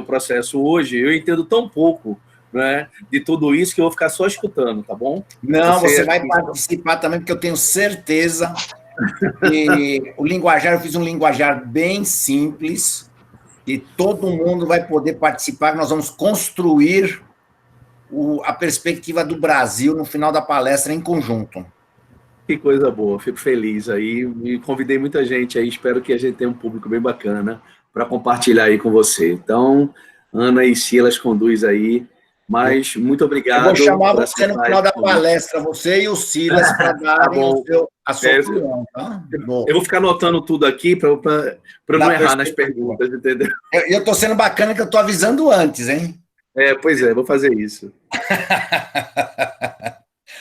processo hoje, eu entendo tão pouco, né, de tudo isso que eu vou ficar só escutando, tá bom? Não, você vai participar também, porque eu tenho certeza que o linguajar, eu fiz um linguajar bem simples, e todo mundo vai poder participar, nós vamos construir a perspectiva do Brasil no final da palestra em conjunto. Que coisa boa, fico feliz aí, e convidei muita gente aí, espero que a gente tenha um público bem bacana para compartilhar aí com você. Então, Ana e Silas conduz aí, mas muito obrigado. Eu vou chamar você no final da palestra, você e o Silas, para darem a sua opinião, tá? Eu vou ficar anotando tudo aqui para eu não errar nas perguntas, entendeu? Eu estou sendo bacana que eu estou avisando antes, hein? Pois é, vou fazer isso.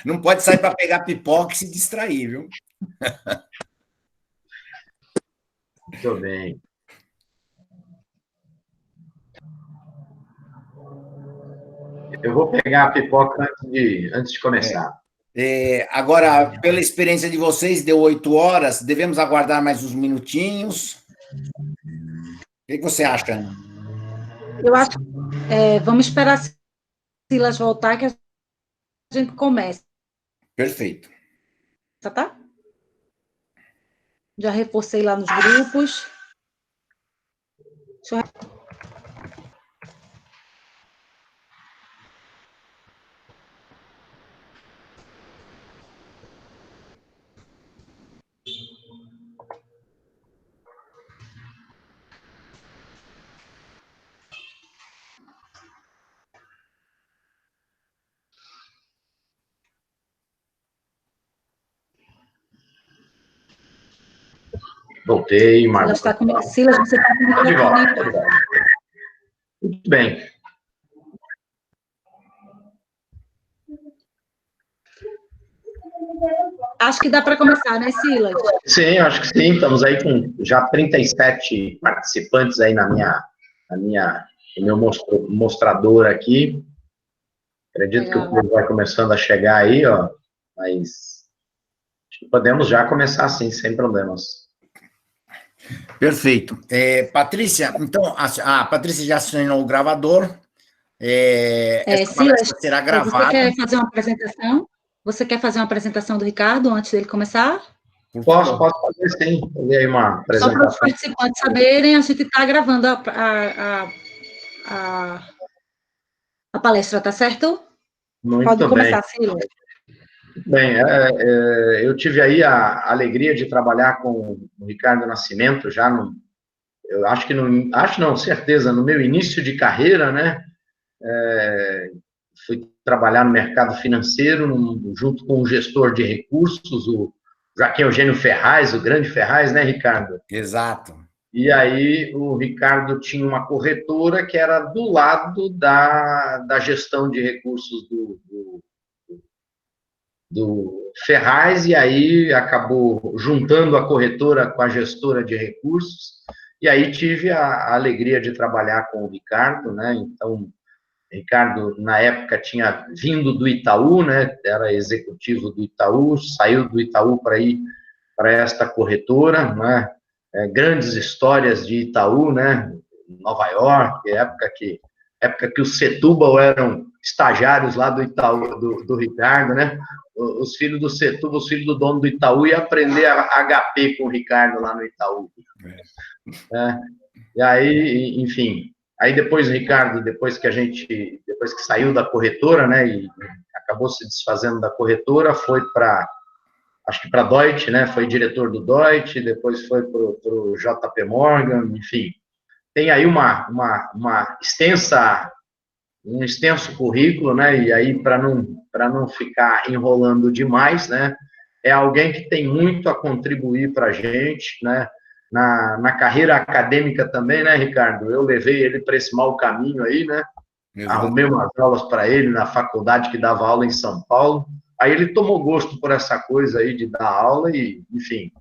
Não pode sair para pegar pipoca e se distrair, viu? Muito bem. Eu vou pegar a pipoca antes de começar. Agora, pela experiência de vocês, deu 8 horas, devemos aguardar mais uns minutinhos. O que você acha, Ana? Eu acho que vamos esperar Silas voltar que a gente começa. Perfeito. Tá? Já reforcei lá nos grupos. Deixa eu... Voltei, Marcos. Silas, você está comigo. De volta. Muito bem. Acho que dá para começar, né, Silas? Sim, acho que sim. Estamos aí com já 37 participantes aí no meu mostrador aqui. Acredito que o povo vai começando a chegar aí, ó. Mas podemos já começar assim, sem problemas. Perfeito. Patrícia, então, a Patrícia já assinou o gravador. Essa Silas, será gravada. Você quer fazer uma apresentação? Você quer fazer uma apresentação do Ricardo antes dele começar? Posso fazer sim. Fazer aí uma apresentação. Só para os participantes saberem, a gente está gravando a palestra, tá certo? Pode começar, Silas. Bem, eu tive aí a alegria de trabalhar com o Ricardo Nascimento já eu acho que certeza, no meu início de carreira, né? Fui trabalhar no mercado financeiro junto com o gestor de recursos, o Joaquim Eugênio Ferraz, o grande Ferraz, né, Ricardo? Exato. E aí o Ricardo tinha uma corretora que era do lado da gestão de recursos do Ferraz, e aí acabou juntando a corretora com a gestora de recursos, e aí tive a alegria de trabalhar com o Ricardo, né? Então, Ricardo, na época, tinha vindo do Itaú, né? Era executivo do Itaú, saiu do Itaú para ir para esta corretora, né? Grandes histórias de Itaú, né? Nova York, época que os Setúbal eram estagiários lá do Itaú, do Ricardo, né? Os filhos do Setúbal, os filhos do dono do Itaú, iam aprender a HP com o Ricardo lá no Itaú. E aí, enfim, aí depois o Ricardo, depois que saiu da corretora, né, e acabou se desfazendo da corretora, foi acho que para a Deutsche, né, foi diretor do Deutsche, depois foi para o JP Morgan, enfim. Tem aí um extenso currículo, né, e aí para não ficar enrolando demais, né, é alguém que tem muito a contribuir para a gente, né, na carreira acadêmica também, né, Ricardo? Eu levei ele para esse mau caminho aí, né? Exato. Arrumei umas aulas para ele na faculdade que dava aula em São Paulo. Aí ele tomou gosto por essa coisa aí de dar aula e, enfim,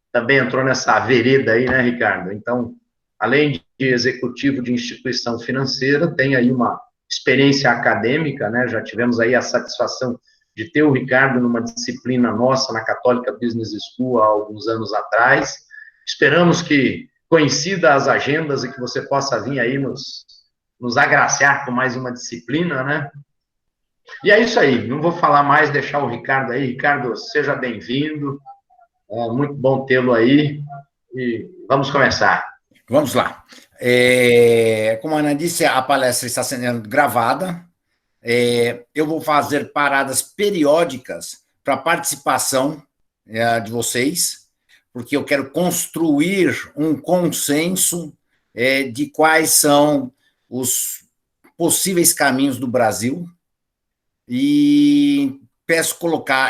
também entrou nessa vereda aí, né, Ricardo? Então, além de executivo de instituição financeira, tem aí uma experiência acadêmica, né? Já tivemos aí a satisfação de ter o Ricardo numa disciplina nossa na Católica Business School há alguns anos atrás. Esperamos que coincida as agendas e que você possa vir aí nos nos agraciar com mais uma disciplina, né? E é isso aí, não vou falar mais, deixar o Ricardo aí. Ricardo, seja bem-vindo, é muito bom tê-lo aí, e vamos começar. Vamos lá. Como a Ana disse, a palestra está sendo gravada. Eu vou fazer paradas periódicas para participação de vocês, porque eu quero construir um consenso de quais são os possíveis caminhos do Brasil, e peço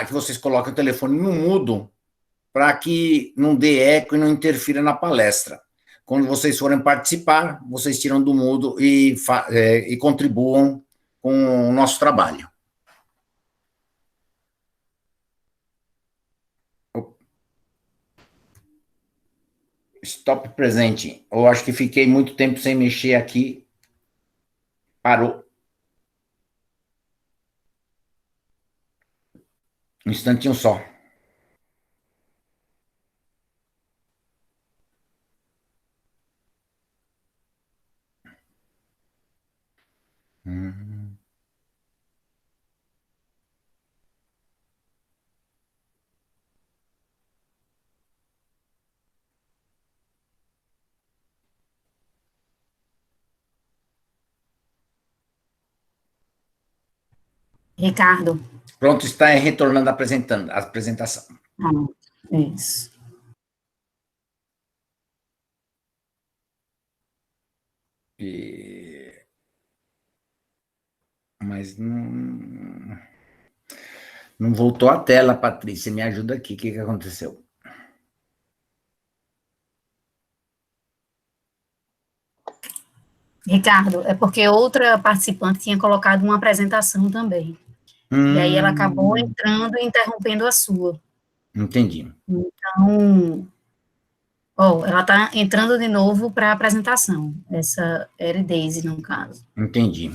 que vocês coloquem o telefone no mudo para que não dê eco e não interfira na palestra. Quando vocês forem participar, vocês tiram do mudo e contribuam com o nosso trabalho. Stop presente. Eu acho que fiquei muito tempo sem mexer aqui. Parou. Um instantinho só. Ricardo. Pronto, está retornando a apresentação. Isso. Mas não voltou a tela, Patrícia. Me ajuda aqui. O que aconteceu? Ricardo, é porque outra participante tinha colocado uma apresentação também. E aí ela acabou entrando e interrompendo a sua. Entendi. Então, ela está entrando de novo para a apresentação. Essa Erideise, no caso. Entendi.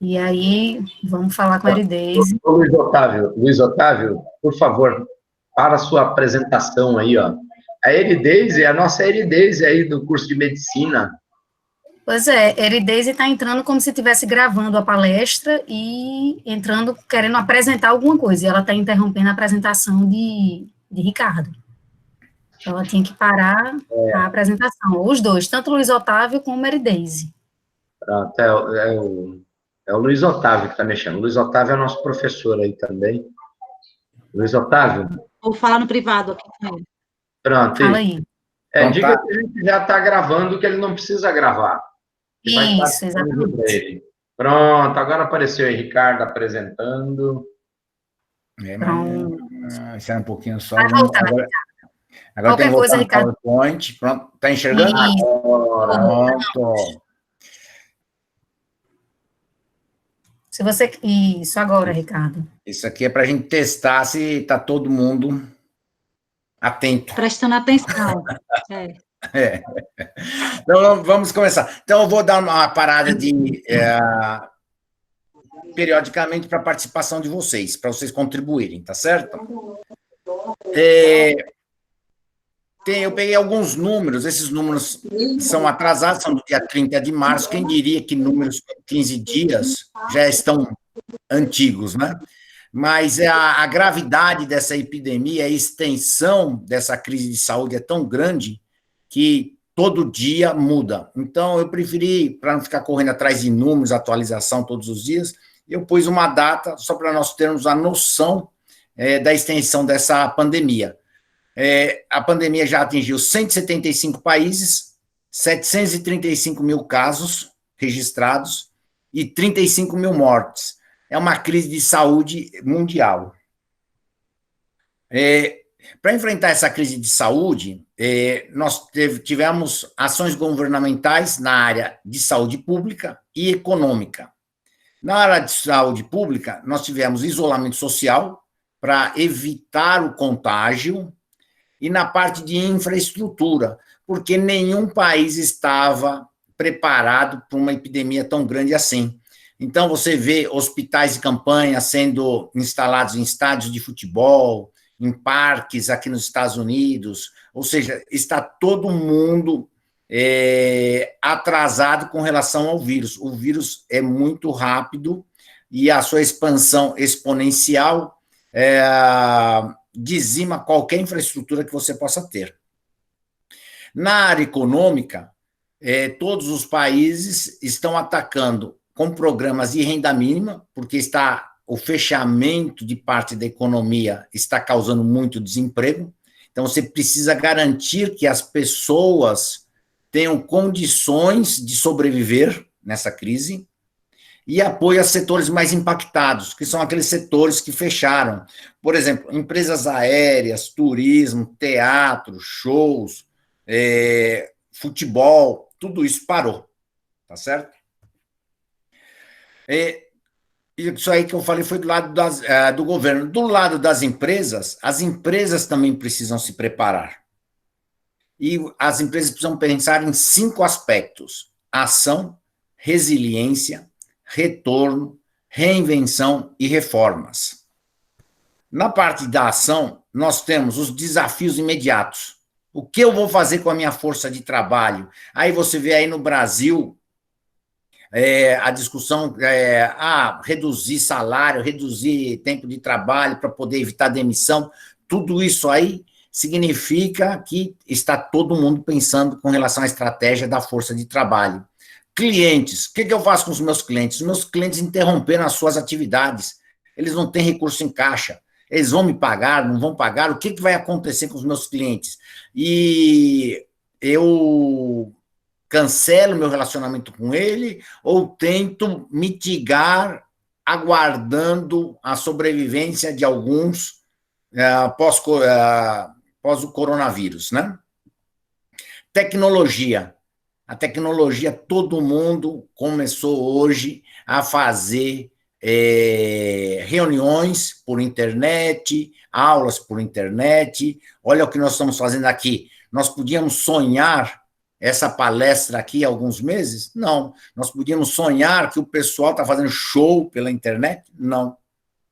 E aí, vamos falar com a Erideise. Luiz Otávio, por favor, para a sua apresentação aí, ó. A Erideise é a nossa Erideise aí do curso de medicina. Pois é, Erideise está entrando como se estivesse gravando a palestra e entrando, querendo apresentar alguma coisa, e ela está interrompendo a apresentação de Ricardo. Então, ela tinha que parar a apresentação, os dois, tanto o Luiz Otávio como a Erideise. Pronto, é o Luiz Otávio que está mexendo. O Luiz Otávio é nosso professor aí também. Luiz Otávio? Vou falar no privado aqui com ele. Pronto. Fala aí. Diga que a gente já está gravando, que ele não precisa gravar. Isso, exatamente. Pronto, agora apareceu aí Ricardo apresentando. Espera um pouquinho só. Vai voltar, agora tem que coisa, voltar no Ricardo. PowerPoint. Pronto, está enxergando? Pronto. Se você... Isso, agora, Ricardo. Isso aqui é para a gente testar se está todo mundo atento. Prestando atenção. Então, vamos começar. Então, eu vou dar uma parada periodicamente para a participação de vocês, para vocês contribuírem, tá certo? Eu peguei alguns números, esses números são atrasados, são do dia 30 de março, quem diria que números com 15 dias já estão antigos, né? Mas a gravidade dessa epidemia, a extensão dessa crise de saúde é tão grande que todo dia muda. Então, eu preferi, para não ficar correndo atrás de números, atualização todos os dias, eu pus uma data só para nós termos a noção da extensão dessa pandemia. A pandemia já atingiu 175 países, 735 mil casos registrados e 35 mil mortes. É uma crise de saúde mundial. Para enfrentar essa crise de saúde, nós tivemos ações governamentais na área de saúde pública e econômica. Na área de saúde pública, nós tivemos isolamento social para evitar o contágio e na parte de infraestrutura, porque nenhum país estava preparado para uma epidemia tão grande assim. Então, você vê hospitais de campanha sendo instalados em estádios de futebol, em parques aqui nos Estados Unidos, ou seja, está todo mundo atrasado com relação ao vírus. O vírus é muito rápido e a sua expansão exponencial dizima qualquer infraestrutura que você possa ter. Na área econômica, todos os países estão atacando com programas de renda mínima, porque o fechamento de parte da economia está causando muito desemprego. Então, você precisa garantir que as pessoas tenham condições de sobreviver nessa crise e apoio a setores mais impactados, que são aqueles setores que fecharam. Por exemplo, empresas aéreas, turismo, teatro, shows, futebol, tudo isso parou, tá certo? Isso aí que eu falei foi do lado do governo. Do lado das empresas, as empresas também precisam se preparar. E as empresas precisam pensar em 5 aspectos: ação, resiliência, retorno, reinvenção e reformas. Na parte da ação, nós temos os desafios imediatos. O que eu vou fazer com a minha força de trabalho? Aí você vê aí no Brasil a discussão, reduzir salário, reduzir tempo de trabalho para poder evitar demissão. Tudo isso aí significa que está todo mundo pensando com relação à estratégia da força de trabalho. Clientes, o que eu faço com os meus clientes? Os meus clientes interromperam as suas atividades, eles não têm recurso em caixa, eles vão me pagar, não vão pagar, o que vai acontecer com os meus clientes? E eu cancelo meu relacionamento com ele ou tento mitigar, aguardando a sobrevivência de alguns pós o coronavírus, né? Tecnologia. A tecnologia, todo mundo começou hoje a fazer reuniões por internet, aulas por internet. Olha o que nós estamos fazendo aqui. Nós podíamos sonhar essa palestra aqui há alguns meses? Não. Nós podíamos sonhar que o pessoal está fazendo show pela internet? Não.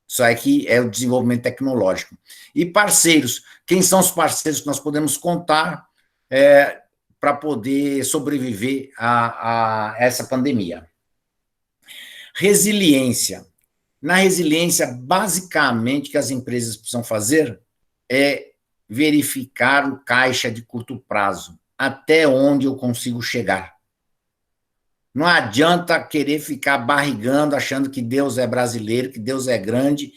Isso aqui é o desenvolvimento tecnológico. E parceiros. Quem são os parceiros que nós podemos contar para poder sobreviver a essa pandemia? Resiliência. Na resiliência, basicamente, o que as empresas precisam fazer é verificar o caixa de curto prazo, até onde eu consigo chegar. Não adianta querer ficar barrigando, achando que Deus é brasileiro, que Deus é grande,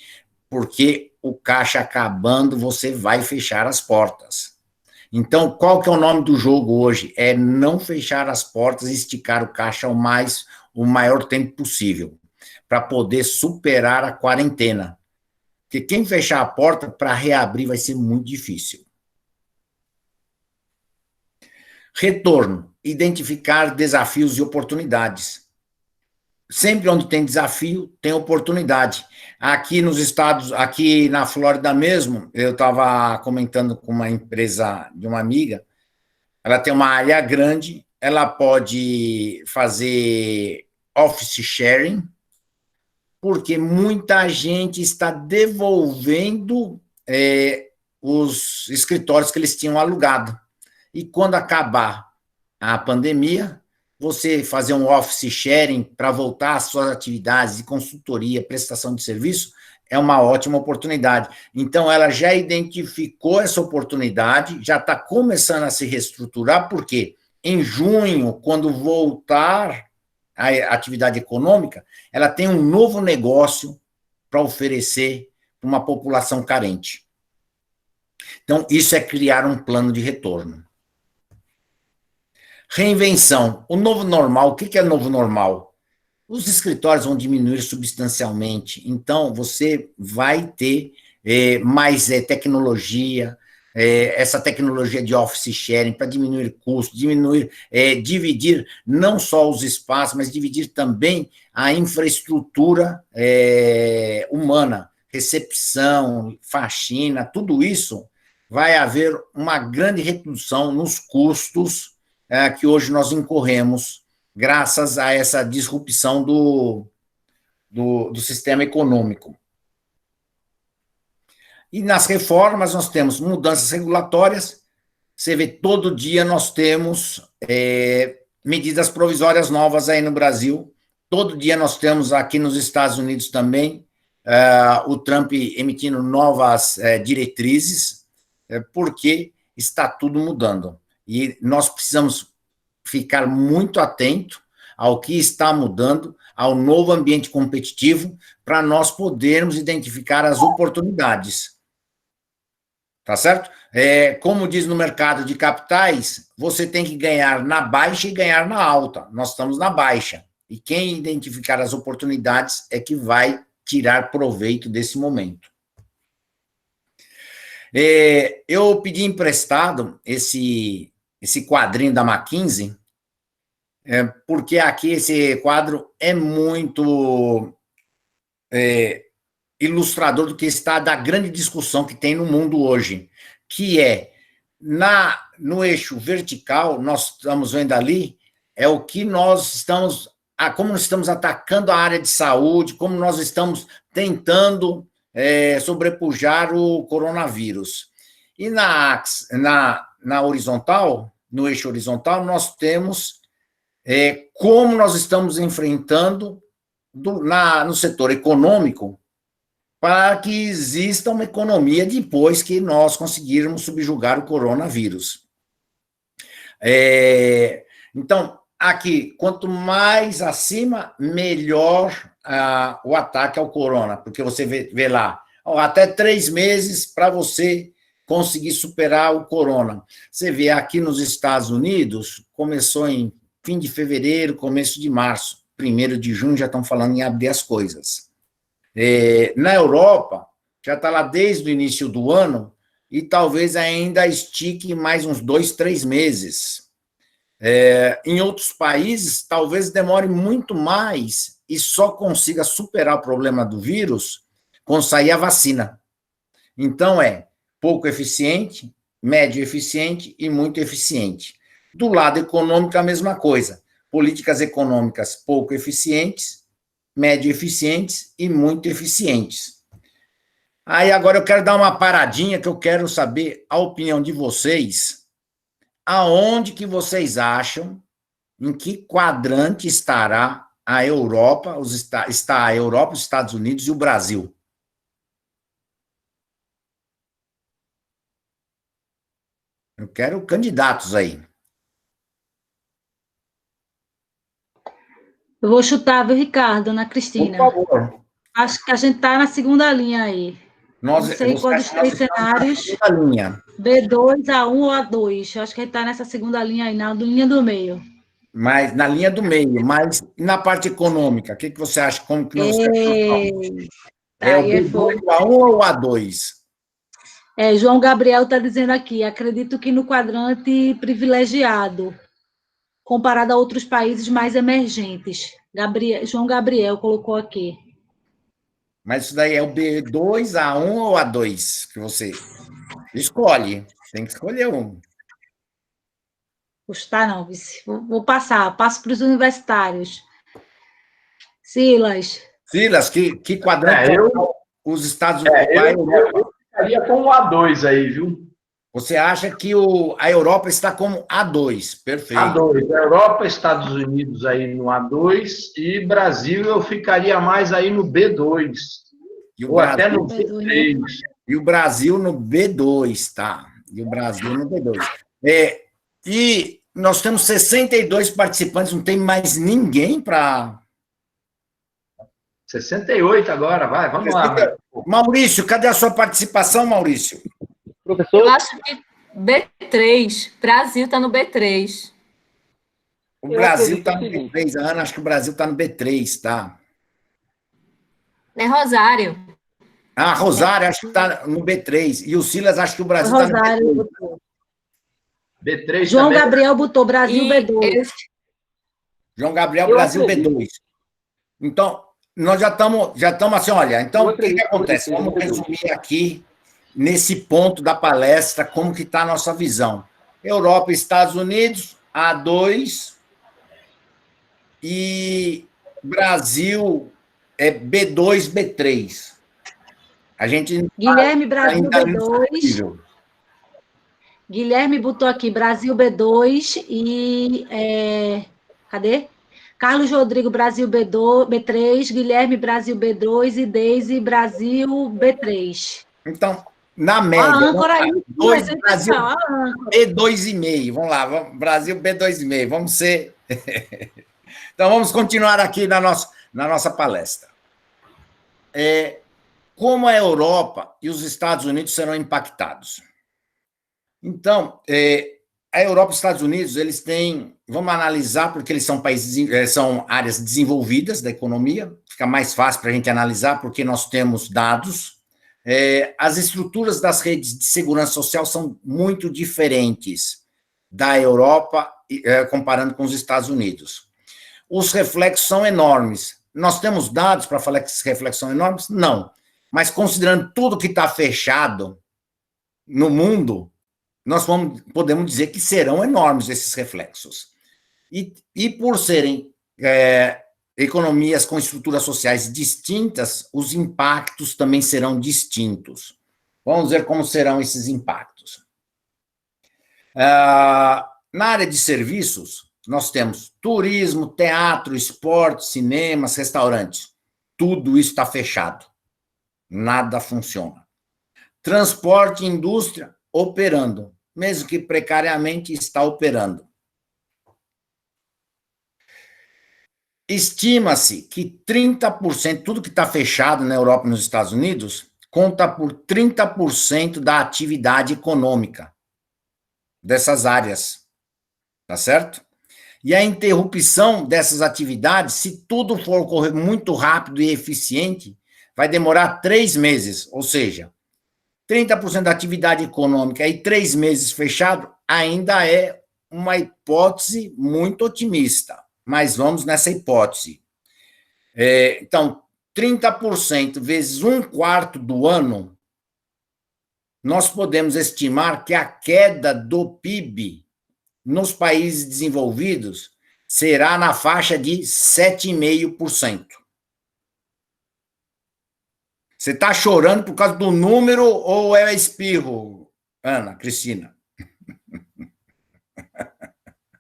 porque o caixa acabando, você vai fechar as portas. Então, qual que é o nome do jogo hoje? É não fechar as portas e esticar o caixa o maior tempo possível, para poder superar a quarentena. Porque quem fechar a porta para reabrir vai ser muito difícil. Retorno, identificar desafios e oportunidades. Sempre onde tem desafio, tem oportunidade. Aqui nos Estados, aqui na Flórida mesmo, eu estava comentando com uma empresa de uma amiga, ela tem uma área grande, ela pode fazer office sharing, porque muita gente está devolvendo os escritórios que eles tinham alugado. E quando acabar a pandemia, você fazer um office sharing para voltar às suas atividades de consultoria, prestação de serviço, é uma ótima oportunidade. Então, ela já identificou essa oportunidade, já está começando a se reestruturar, porque em junho, quando voltar a atividade econômica, ela tem um novo negócio para oferecer para uma população carente. Então, isso é criar um plano de retorno. Reinvenção. O novo normal, o que é novo normal? Os escritórios vão diminuir substancialmente, então você vai ter mais tecnologia, essa tecnologia de office sharing para diminuir custos, dividir não só os espaços, mas dividir também a infraestrutura humana, recepção, faxina, tudo isso vai haver uma grande redução nos custos que hoje nós incorremos graças a essa disrupção do sistema econômico. E nas reformas nós temos mudanças regulatórias, Você vê, todo dia nós temos medidas provisórias novas aí no Brasil, todo dia nós temos aqui nos Estados Unidos também, o Trump emitindo novas diretrizes, porque está tudo mudando. E nós precisamos ficar muito atento ao que está mudando, ao novo ambiente competitivo, para nós podermos identificar as oportunidades. Tá certo? Como diz no mercado de capitais, você tem que ganhar na baixa e ganhar na alta. Nós estamos na baixa. E quem identificar as oportunidades é que vai tirar proveito desse momento. Eu pedi emprestado esse quadrinho da McKinsey, porque aqui esse quadro é muito ilustrador do que está da grande discussão que tem no mundo hoje, que no eixo vertical, nós estamos vendo ali, é o que nós estamos, como nós estamos atacando a área de saúde, como nós estamos tentando sobrepujar o coronavírus. E na horizontal, no eixo horizontal, nós temos como nós estamos enfrentando no setor econômico para que exista uma economia depois que nós conseguirmos subjugar o coronavírus. Então, aqui, quanto mais acima, melhor o ataque ao corona, porque você vê lá, até 3 meses para você conseguir superar o corona. Você vê aqui nos Estados Unidos, começou em fim de fevereiro, começo de março, 1º de junho já estão falando em abrir as coisas. Na Europa, já está lá desde o início do ano, e talvez ainda estique mais uns 2, 3 meses. Em outros países, talvez demore muito mais e só consiga superar o problema do vírus quando sair a vacina. Então, pouco eficiente, médio eficiente e muito eficiente. Do lado econômico, a mesma coisa. Políticas econômicas pouco eficientes, médio eficientes e muito eficientes. Aí, agora eu quero dar uma paradinha, que eu quero saber a opinião de vocês. Aonde que vocês acham, em que quadrante estará a Europa, está a Europa, os Estados Unidos e o Brasil? Eu quero candidatos aí. Eu vou chutar, viu, Ricardo, Ana Cristina? Por favor. Acho que a gente está na segunda linha aí. Não sei qual dos 3 cenários. B2, A1 ou A2. Eu acho que a gente está nessa segunda linha aí, na linha do meio. Mas na linha do meio, mas na parte econômica, o que você acha? Como que nós é o B2, A1 ou A2? João Gabriel está dizendo aqui, acredito que no quadrante privilegiado, comparado a outros países mais emergentes. João Gabriel colocou aqui. Mas isso daí é o B2, A1 ou A2 que você escolhe? Tem que escolher um. Gostar não, vice. Vou passar. Passo para os universitários. Silas, que quadrante os Estados Unidos... Eu ficaria com o A2 aí, viu? Você acha que a Europa está como A2, perfeito. A2, Europa, Estados Unidos aí no A2, e Brasil eu ficaria mais aí no B2, ou até no B3. E o Brasil no B2, tá? E o Brasil no B2. E nós temos 62 participantes, não tem mais ninguém para... 68 agora, vamos lá. Maurício, cadê a sua participação, Maurício? Professor? Eu acho que B3. Brasil está no B3. O Brasil está no B3. A Ana acha que o Brasil está no B3, tá? É Rosário. Rosário, acho que está no B3. E o Silas acha que o Brasil está no B3. B3 João Gabriel botou Brasil B2. João Gabriel, Brasil B2. Então, nós já estamos assim, olha, então o que acontece? Vamos resumir aqui, nesse ponto da palestra, como que está a nossa visão. Europa e Estados Unidos, A2, e Brasil é B2, B3. A gente Guilherme, Brasil B2. Guilherme botou aqui Brasil B2 e... cadê? Carlos Rodrigo, Brasil B2, B3, Guilherme, Brasil B2 e Deise, Brasil B3. Então, na média, Brasil B2,5. Vamos lá, Brasil B2,5. Vamos ser... Então, vamos continuar aqui na nossa palestra. Como a Europa e os Estados Unidos serão impactados? Então, a Europa e os Estados Unidos, eles têm... Vamos analisar, porque eles são países, são áreas desenvolvidas da economia, fica mais fácil para a gente analisar, porque nós temos dados. As estruturas das redes de segurança social são muito diferentes da Europa, comparando com os Estados Unidos. Os reflexos são enormes. Nós temos dados para falar que esses reflexos são enormes? Não. Mas considerando tudo que está fechado no mundo, nós podemos dizer que serão enormes esses reflexos. E por serem economias com estruturas sociais distintas, os impactos também serão distintos. Vamos ver como serão esses impactos. Na área de serviços, nós temos turismo, teatro, esporte, cinemas, restaurantes. Tudo isso está fechado. Nada funciona. Transporte e indústria operando, mesmo que precariamente está operando. Estima-se que 30%, tudo que está fechado na Europa e nos Estados Unidos, conta por 30% da atividade econômica dessas áreas, tá certo? E a interrupção dessas atividades, se tudo for ocorrer muito rápido e eficiente, vai demorar 3 meses, ou seja, 30% da atividade econômica e 3 meses fechado ainda é uma hipótese muito otimista. Mas vamos nessa hipótese. Então, 30% vezes 1/4 do ano, nós podemos estimar que a queda do PIB nos países desenvolvidos será na faixa de 7,5%. Você está chorando por causa do número ou é espirro, Ana, Cristina?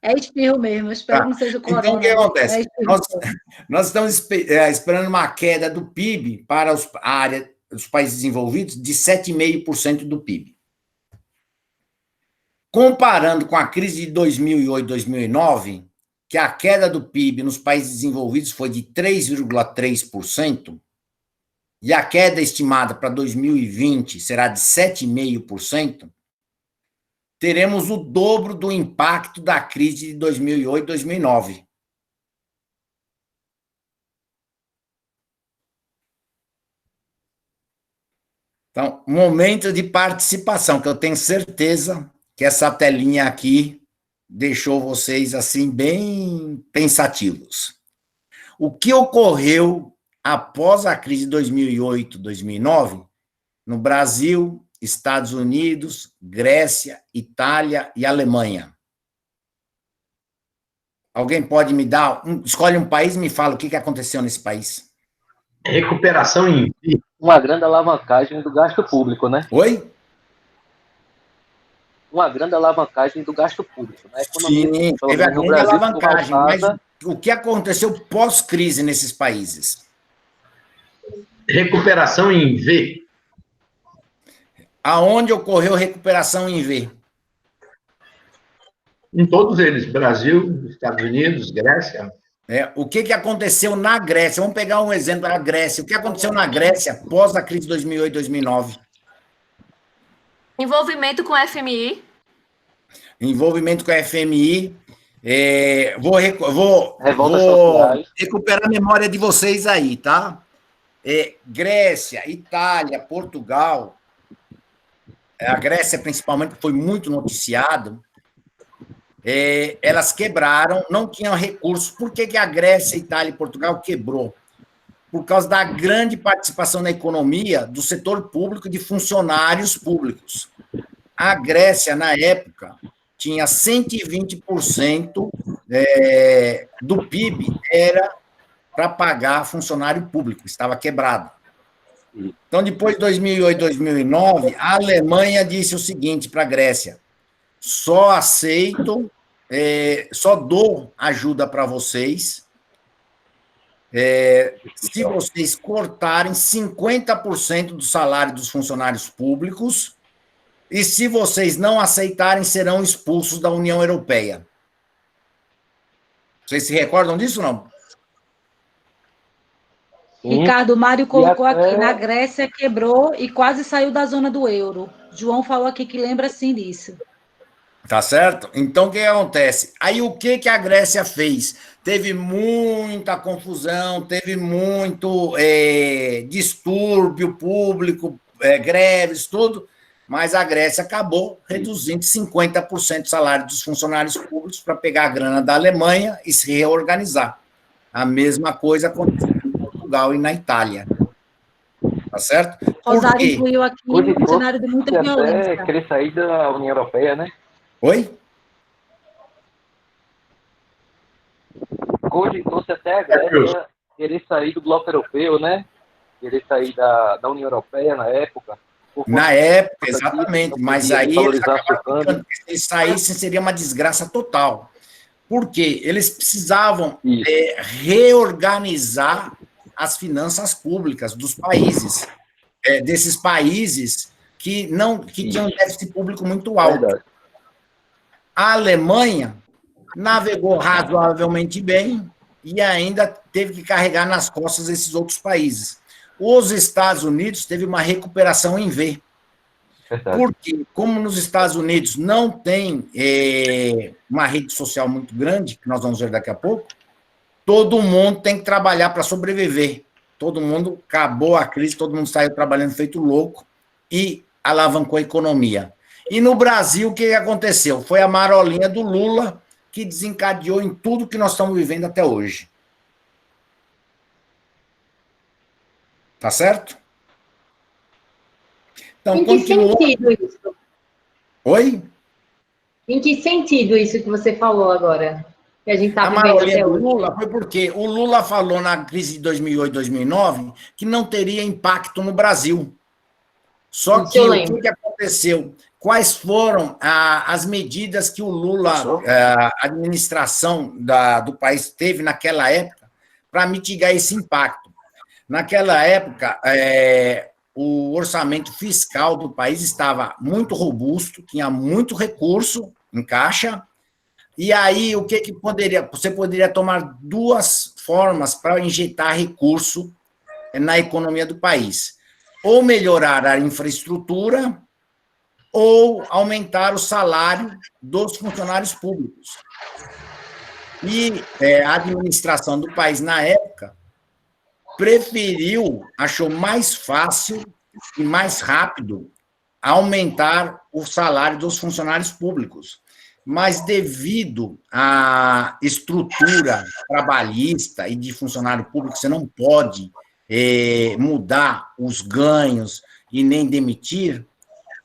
É espirro mesmo, eu espero que não seja o corona. Então, o que acontece? Nós estamos esperando uma queda do PIB para a área dos países desenvolvidos de 7,5% do PIB. Comparando com a crise de 2008, 2009, que a queda do PIB nos países desenvolvidos foi de 3,3%, e a queda estimada para 2020 será de 7,5%, teremos o dobro do impacto da crise de 2008, 2009. Então, momento de participação, que eu tenho certeza que essa telinha aqui deixou vocês, assim, bem pensativos. O que ocorreu após a crise de 2008, 2009, no Brasil, Estados Unidos, Grécia, Itália e Alemanha? Alguém pode me dar... escolhe um país e me fala o que aconteceu nesse país. Recuperação em... Uma grande alavancagem do gasto público, né? Oi? Uma grande alavancagem do gasto público. Né? Sim, teve a grande alavancagem, mas o que aconteceu pós-crise nesses países? Recuperação em V. Aonde ocorreu recuperação em V? Em todos eles, Brasil, Estados Unidos, Grécia. O que aconteceu na Grécia? Vamos pegar um exemplo da Grécia. O que aconteceu na Grécia após a crise de 2008, 2009? Envolvimento com a FMI. Envolvimento com a FMI. Vou recuperar a memória de vocês aí, tá? Grécia, Itália, Portugal. A Grécia, principalmente, foi muito noticiado. Elas quebraram, não tinham recursos. Por que a Grécia, Itália e Portugal quebrou? Por causa da grande participação na economia do setor público, de funcionários públicos. A Grécia, na época, tinha 120% do PIB era para pagar funcionário público, estava quebrado. Então, depois de 2008, 2009, a Alemanha disse o seguinte para a Grécia: só aceito, só dou ajuda para vocês se vocês cortarem 50% do salário dos funcionários públicos e se vocês não aceitarem, serão expulsos da União Europeia. Vocês se recordam disso ou não? Ricardo, Mário colocou aqui, na Grécia quebrou e quase saiu da zona do euro. João falou aqui que lembra sim disso. Tá certo? Então, o que acontece? Aí, o que a Grécia fez? Teve muita confusão, teve muito distúrbio público, greves, tudo, mas a Grécia acabou reduzindo 50% do salário dos funcionários públicos para pegar a grana da Alemanha e se reorganizar. A mesma coisa aconteceu em Portugal e na Itália. Tá certo? Rosário incluiu aqui um cenário de muita violência. Querer sair da União Europeia, né? Oi? Cogitou-se até a Grécia querer sair do bloco europeu, né? Querer sair da União Europeia na época. Na época, exatamente. Mas aí eles acabaram que se saíssem seria uma desgraça total. Por quê? Eles precisavam reorganizar as finanças públicas dos países, desses países que tinham um déficit público muito alto. Verdade. A Alemanha navegou razoavelmente bem e ainda teve que carregar nas costas esses outros países. Os Estados Unidos teve uma recuperação em V. Verdade. Porque, como nos Estados Unidos não tem uma rede social muito grande, que nós vamos ver daqui a pouco, todo mundo tem que trabalhar para sobreviver. Todo mundo, acabou a crise, todo mundo saiu trabalhando feito louco e alavancou a economia. E no Brasil, o que aconteceu? Foi a marolinha do Lula que desencadeou em tudo que nós estamos vivendo até hoje. Tá certo? Então, em que sentido isso? Oi? Em que sentido isso que você falou agora? Que a gente está vivendo marolinha até do hoje? Lula foi porque o Lula falou na crise de 2008, 2009 que não teria impacto no Brasil. Só que o que aconteceu? Quais foram as medidas que o Lula, a administração do país teve naquela época para mitigar esse impacto? Naquela época, o orçamento fiscal do país estava muito robusto, tinha muito recurso em caixa, e aí você poderia tomar duas formas para injetar recurso na economia do país. Ou melhorar a infraestrutura, ou aumentar o salário dos funcionários públicos. E a administração do país, na época, achou mais fácil e mais rápido aumentar o salário dos funcionários públicos. Mas, devido à estrutura trabalhista e de funcionário público, você não pode mudar os ganhos e nem demitir,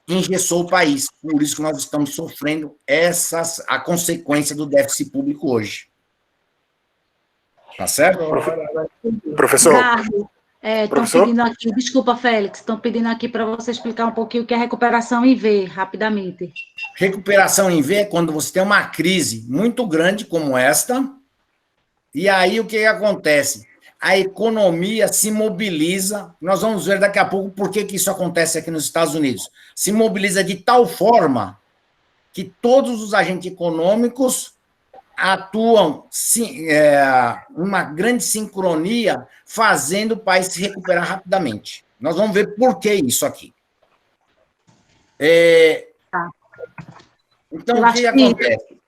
engessou o país. Por isso que nós estamos sofrendo a consequência do déficit público hoje. Tá certo? Professor? Estão pedindo aqui, desculpa, Félix, estão pedindo aqui para você explicar um pouquinho o que é recuperação em V, rapidamente. Recuperação em V é quando você tem uma crise muito grande como esta, e aí o que acontece? A economia se mobiliza, nós vamos ver daqui a pouco por que isso acontece aqui nos Estados Unidos. Se mobiliza de tal forma que todos os agentes econômicos atuam uma grande sincronia, fazendo o país se recuperar rapidamente. Nós vamos ver por que isso aqui. Então, o que acontece?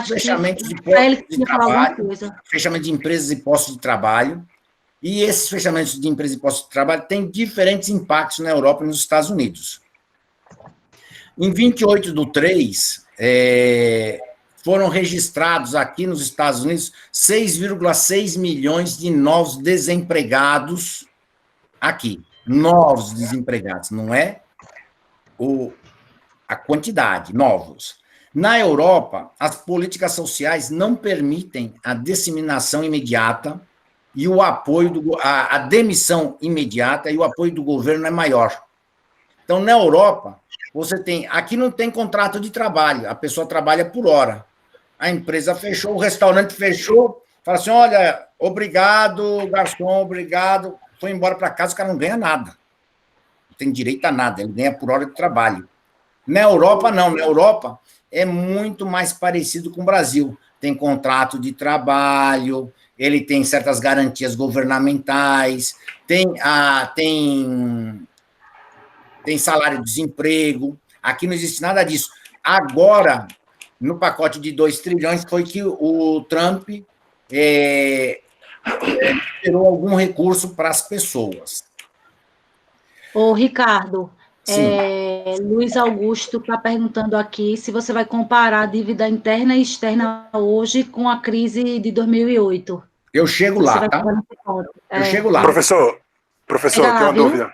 Fechamento de postos de trabalho, fechamento de empresas e postos de trabalho, e esses fechamentos de empresas e postos de trabalho têm diferentes impactos na Europa e nos Estados Unidos. Em 28/3, foram registrados aqui nos Estados Unidos 6,6 milhões de novos desempregados aqui. Novos desempregados, não é a quantidade, novos. Na Europa, as políticas sociais não permitem a disseminação imediata e o apoio, a demissão imediata e o apoio do governo é maior. Então, na Europa, Aqui não tem contrato de trabalho, a pessoa trabalha por hora. A empresa fechou, o restaurante fechou, fala assim, olha, obrigado, garçom, obrigado, foi embora para casa, o cara não ganha nada. Não tem direito a nada, ele ganha por hora de trabalho. Na Europa, não. Na Europa, é muito mais parecido com o Brasil. Tem contrato de trabalho, ele tem certas garantias governamentais, tem salário de desemprego. Aqui não existe nada disso. Agora, no pacote de 2 trilhões, foi que o Trump gerou algum recurso para as pessoas. Ô, Ricardo, Luiz Augusto está perguntando aqui se você vai comparar a dívida interna e externa hoje com a crise de 2008. Eu chego lá, tá? Eu chego lá. Professor, eu tenho uma dúvida.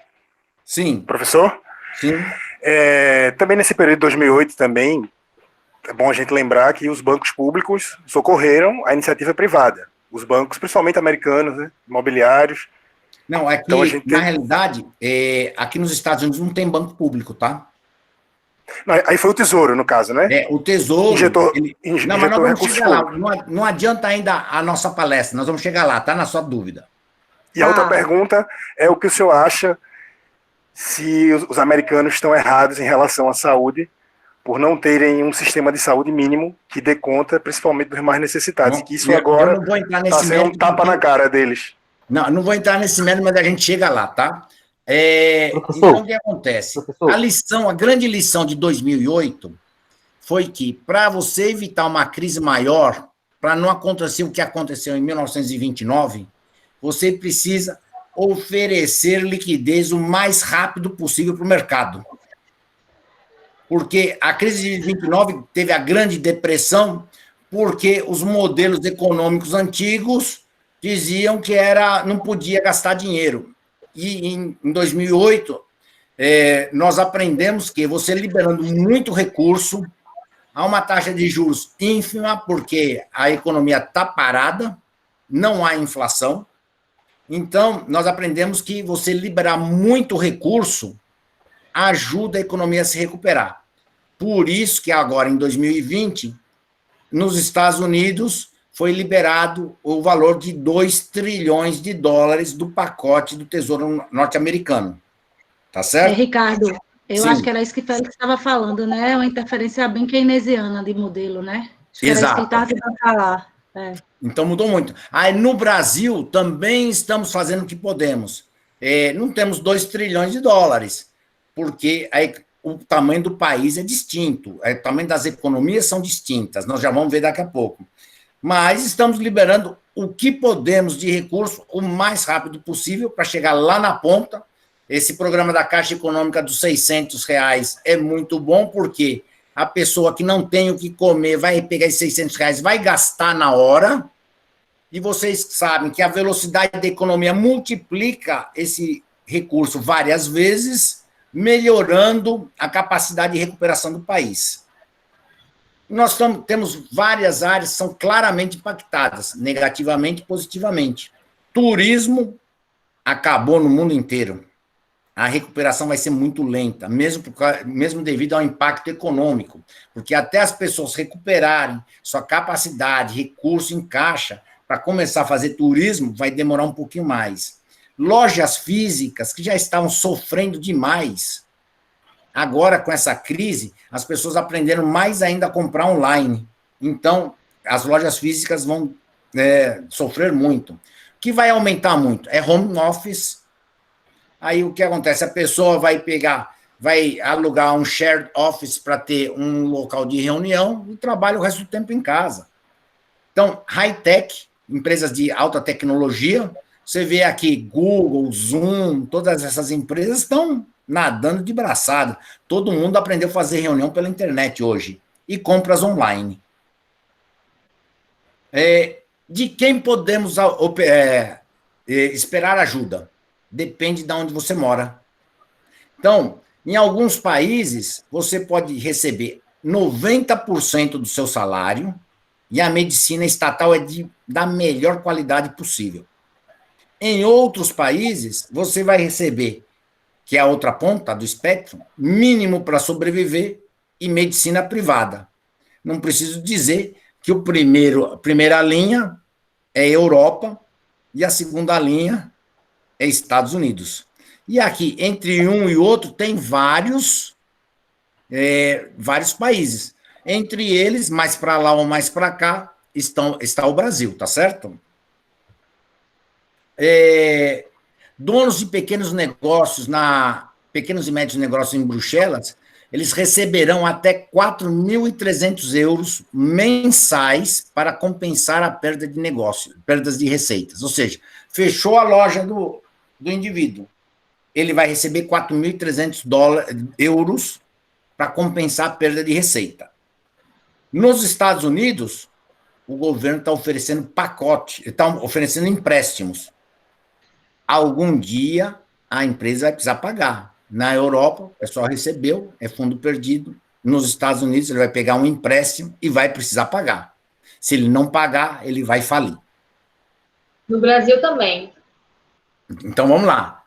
Sim. Professor? Sim. Também nesse período de 2008, também, é bom a gente lembrar que os bancos públicos socorreram a iniciativa privada. Os bancos, principalmente americanos, né, imobiliários. Não, é que, então, na realidade, aqui nos Estados Unidos não tem banco público, tá? Não, aí foi o Tesouro, no caso, né? O Tesouro... Injetou não, mas nós vamos chegar lá. Não adianta ainda a nossa palestra, nós vamos chegar lá, tá? Na sua dúvida. E a outra pergunta é o que o senhor acha se os americanos estão errados em relação à saúde por não terem um sistema de saúde mínimo que dê conta, principalmente dos mais necessados. Não, que isso agora está sendo um tapa na cara deles. Não vou entrar nesse mérito, mas a gente chega lá, tá? Então, o que acontece? A grande lição de 2008 foi que, para você evitar uma crise maior, para não acontecer o que aconteceu em 1929, você precisa oferecer liquidez o mais rápido possível para o mercado. Porque a crise de 29 teve a Grande Depressão, porque os modelos econômicos antigos diziam que não podia gastar dinheiro. E em 2008, nós aprendemos que você liberando muito recurso, há uma taxa de juros ínfima, porque a economia está parada, não há inflação. Então, nós aprendemos que você liberar muito recurso ajuda a economia a se recuperar. Por isso que agora, em 2020, nos Estados Unidos, foi liberado o valor de 2 trilhões de dólares do pacote do Tesouro norte-americano. Tá certo? Ricardo, eu acho que era isso que o Félix estava falando, né? Uma interferência bem keynesiana de modelo, né? Acho que exato. Era isso que ele estava tentando falar. Então, mudou muito. Aí, no Brasil, também estamos fazendo o que podemos. Não temos 2 trilhões de dólares, porque o tamanho do país é distinto, o tamanho das economias são distintas, nós já vamos ver daqui a pouco. Mas estamos liberando o que podemos de recurso o mais rápido possível para chegar lá na ponta. Esse programa da Caixa Econômica dos R$600 é muito bom, porque a pessoa que não tem o que comer vai pegar esses R$600, vai gastar na hora, e vocês sabem que a velocidade da economia multiplica esse recurso várias vezes, melhorando a capacidade de recuperação do país. Nós temos várias áreas que são claramente impactadas, negativamente e positivamente. Turismo acabou no mundo inteiro. A recuperação vai ser muito lenta, mesmo devido ao impacto econômico, porque até as pessoas recuperarem sua capacidade, recurso em caixa, para começar a fazer turismo, vai demorar um pouquinho mais. Lojas físicas que já estavam sofrendo demais, agora, com essa crise, as pessoas aprenderam mais ainda a comprar online. Então, as lojas físicas vão sofrer muito. O que vai aumentar muito é home office. Aí, o que acontece? A pessoa vai alugar um shared office para ter um local de reunião e trabalha o resto do tempo em casa. Então, high-tech, empresas de alta tecnologia, você vê aqui Google, Zoom, todas essas empresas estão nadando de braçada. Todo mundo aprendeu a fazer reunião pela internet hoje. E compras online. De quem podemos esperar ajuda? Depende de onde você mora. Então, em alguns países, você pode receber 90% do seu salário e a medicina estatal é da melhor qualidade possível. Em outros países, você vai receber que é a outra ponta do espectro, mínimo para sobreviver, e medicina privada. Não preciso dizer que a primeira linha é Europa e a segunda linha é Estados Unidos. E aqui, entre um e outro, tem vários países. Entre eles, mais para lá ou mais para cá, está o Brasil, tá certo? Donos de pequenos negócios, pequenos e médios negócios em Bruxelas, eles receberão até 4.300 euros mensais para compensar a perda de negócio, perdas de receitas. Ou seja, fechou a loja do indivíduo, ele vai receber 4.300 euros para compensar a perda de receita. Nos Estados Unidos, o governo está oferecendo pacote, está oferecendo empréstimos. Algum dia a empresa vai precisar pagar. Na Europa, o pessoal recebeu, é fundo perdido. Nos Estados Unidos, ele vai pegar um empréstimo e vai precisar pagar. Se ele não pagar, ele vai falir. No Brasil também. Então, vamos lá.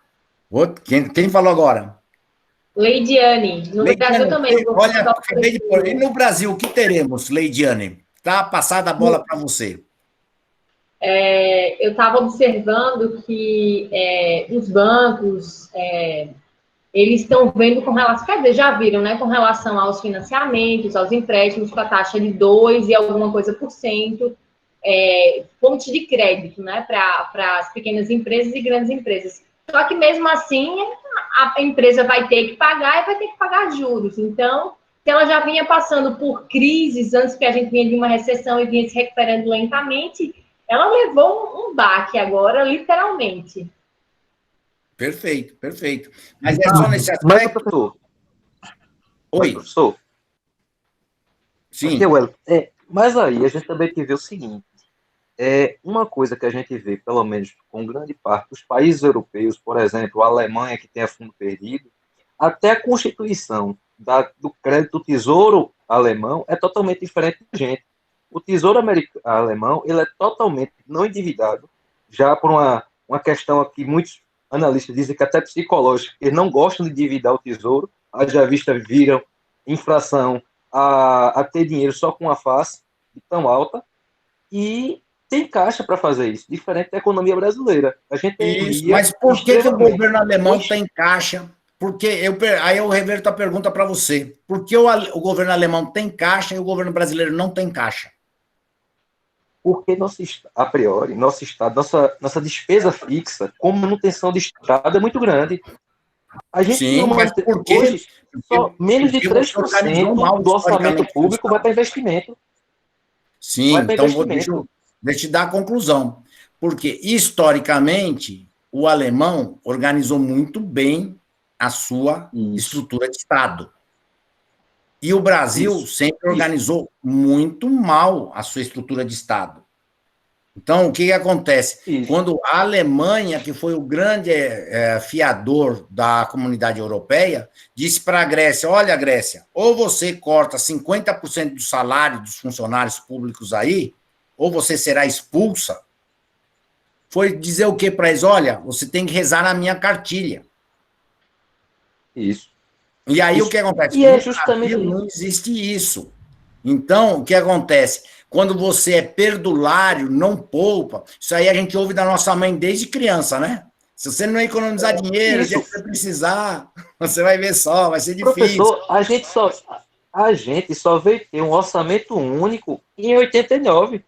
Quem falou agora? Leidiane. No Brasil também. Olha, acabei de pôr. E no Brasil, o que teremos, Leidiane? Tá passada a bola para você. Eu estava observando que os bancos, eles estão vendo com relação, quer dizer, já viram, né, com relação aos financiamentos, aos empréstimos com a taxa de 2 e alguma coisa por cento, fonte de crédito, né, para as pequenas empresas e grandes empresas. Só que mesmo assim, a empresa vai ter que pagar e vai ter que pagar juros. Então, se ela já vinha passando por crises antes que a gente vinha de uma recessão e vinha se recuperando lentamente, ela levou um baque agora, literalmente. Perfeito, perfeito. Mas é só nesse aspecto... Mas, professor... Oi. Professor? Sim. Mas aí a gente também tem que ver o seguinte, uma coisa que a gente vê, pelo menos com grande parte dos países europeus, por exemplo, a Alemanha, que tem a fundo perdido, até a constituição do crédito do Tesouro alemão é totalmente diferente da gente. O Tesouro alemão ele é totalmente não endividado, já por uma questão que muitos analistas dizem que até psicológica, eles não gostam de endividar o Tesouro, haja vista viram inflação a ter dinheiro só com uma face tão alta, e tem caixa para fazer isso, diferente da economia brasileira. A gente isso, mas por que o governo alemão tem caixa? Porque aí eu reverto a pergunta para você. Por que o governo alemão tem caixa e o governo brasileiro não tem caixa? Porque a priori, nosso Estado, nossa despesa fixa, como manutenção de Estado, é muito grande. A gente Sim, mas por quê? Hoje, só menos de 3% do orçamento público vai para investimento. Sim, então deixa eu te dar a conclusão. Porque, historicamente, o alemão organizou muito bem a sua estrutura de Estado. E o Brasil sempre organizou muito mal a sua estrutura de Estado. Então, o que acontece? Quando a Alemanha, que foi o grande fiador da comunidade europeia, disse para a Grécia, olha, Grécia, ou você corta 50% do salário dos funcionários públicos aí, ou você será expulsa, foi dizer o quê para eles? Olha, você tem que rezar na minha cartilha. Isso. E aí o que acontece? E justamente não existe isso. Então, o que acontece? Quando você é perdulário, não poupa, isso aí a gente ouve da nossa mãe desde criança, né? Se você não economizar dinheiro, o que você precisar, você vai ver só, vai ser difícil. Professor, a gente só veio ter um orçamento único em 89.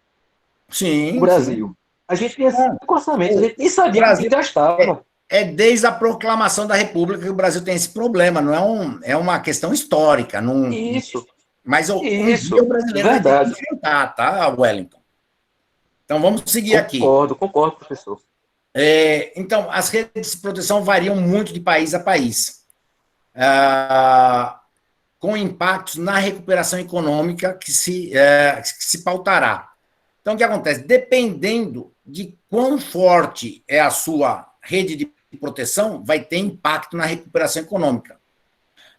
Sim. No Brasil. Sim. A gente tinha 5 orçamentos, a gente nem sabia o que gastava. Desde a proclamação da República que o Brasil tem esse problema, não é uma questão histórica. Não, isso. Mas o brasileiro vai ter que enfrentar, tá, Wellington? Então, vamos seguir aqui. Concordo, professor. Então, as redes de proteção variam muito de país a país, com impactos na recuperação econômica que se pautará. Então, o que acontece? Dependendo de quão forte é a sua rede de proteção, vai ter impacto na recuperação econômica.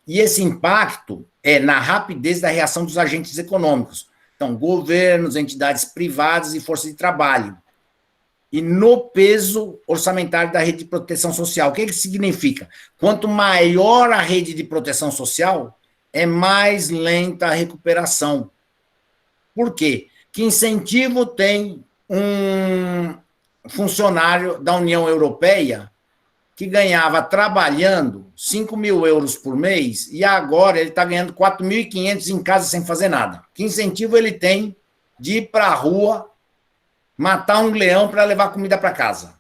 E esse impacto é na rapidez da reação dos agentes econômicos. Então, governos, entidades privadas e força de trabalho. e no peso orçamentário da rede de proteção social. O que significa? Quanto maior a rede de proteção social, é mais lenta a recuperação. Por quê? Que incentivo tem um funcionário da União Europeia que ganhava trabalhando 5 mil euros por mês e agora ele está ganhando 4.500 em casa sem fazer nada? Que incentivo ele tem de ir para a rua matar um leão para levar comida para casa?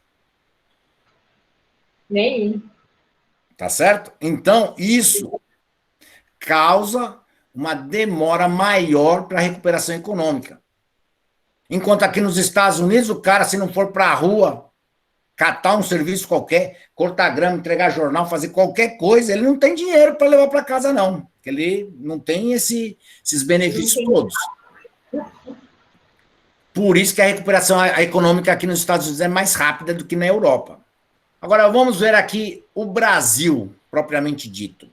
Nenhum. Tá certo? Então, isso causa uma demora maior para a recuperação econômica. Enquanto aqui nos Estados Unidos, o cara, se não for para a rua, catar um serviço qualquer, cortar grama, entregar jornal, fazer qualquer coisa, ele não tem dinheiro para levar para casa, não. Ele não tem esses benefícios todos. Por isso que a recuperação econômica aqui nos Estados Unidos é mais rápida do que na Europa. Agora, vamos ver aqui o Brasil, propriamente dito.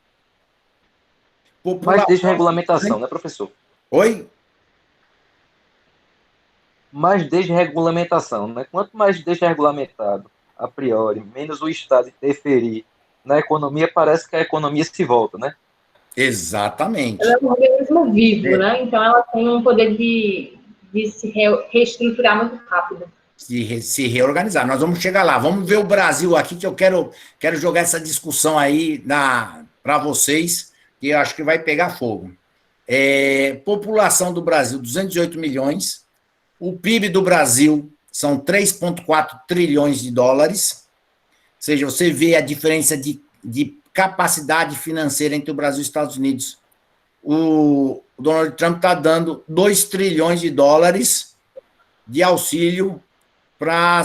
Mais desregulamentação, né, professor? Oi? Mais desregulamentação, né? Quanto mais desregulamentado, a priori, menos o Estado interferir na economia, parece que a economia se volta, né? Exatamente. Ela é um organismo vivo, né? Então ela tem um poder de se reestruturar muito rápido. Se reorganizar. Nós vamos chegar lá. Vamos ver o Brasil aqui, que eu quero jogar essa discussão aí para vocês, que eu acho que vai pegar fogo. População do Brasil, 208 milhões. O PIB do Brasil são 3,4 trilhões de dólares. Ou seja, você vê a diferença de capacidade financeira entre o Brasil e os Estados Unidos. O Donald Trump está dando 2 trilhões de dólares de auxílio para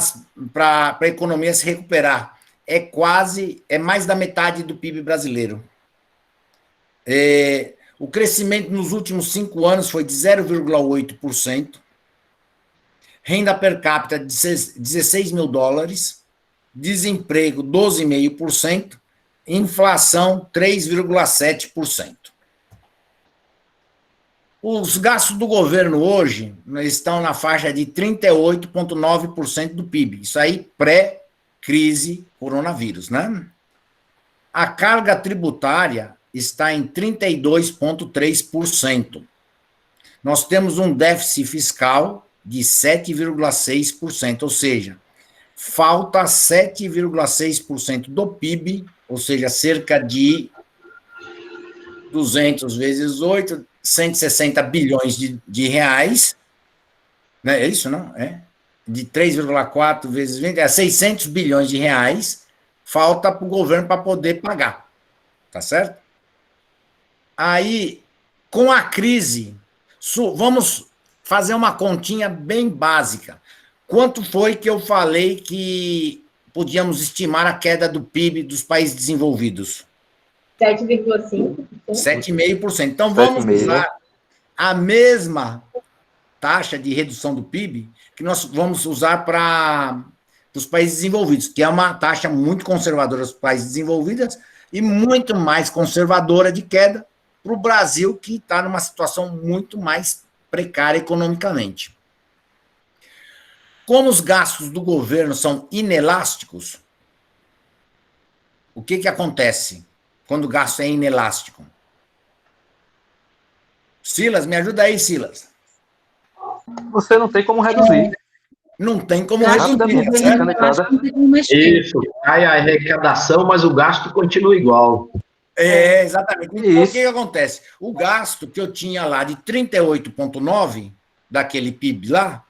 a economia se recuperar. É mais da metade do PIB brasileiro. O crescimento nos últimos 5 anos foi de 0,8%. Renda per capita de 16 mil dólares. Desemprego 12,5%. Inflação 3,7%. Os gastos do governo hoje estão na faixa de 38,9% do PIB. Isso aí pré-crise coronavírus, né? A carga tributária está em 32,3%. Nós temos um déficit fiscal de 7,6%, ou seja, falta 7,6% do PIB, ou seja, cerca de 200 vezes 8, 160 bilhões de reais, né? É isso, não? De 3,4 vezes 20, 600 bilhões de reais, falta para o governo para poder pagar, tá certo? Aí, com a crise, vamos fazer uma continha bem básica. Quanto foi que eu falei que podíamos estimar a queda do PIB dos países desenvolvidos? 7,5%. 7,5%. Então, vamos usar a mesma taxa de redução do PIB que nós vamos usar para os países desenvolvidos, que é uma taxa muito conservadora para os países desenvolvidos e muito mais conservadora de queda para o Brasil, que está numa situação muito mais precária economicamente. Como os gastos do governo são inelásticos, o que acontece quando o gasto é inelástico? Silas, me ajuda aí, Silas. Você não tem como reduzir. Não tem como reduzir. Isso, cai a arrecadação, mas o gasto continua igual. Exatamente. Então, o que acontece? O gasto que eu tinha lá de 38,9% daquele PIB lá,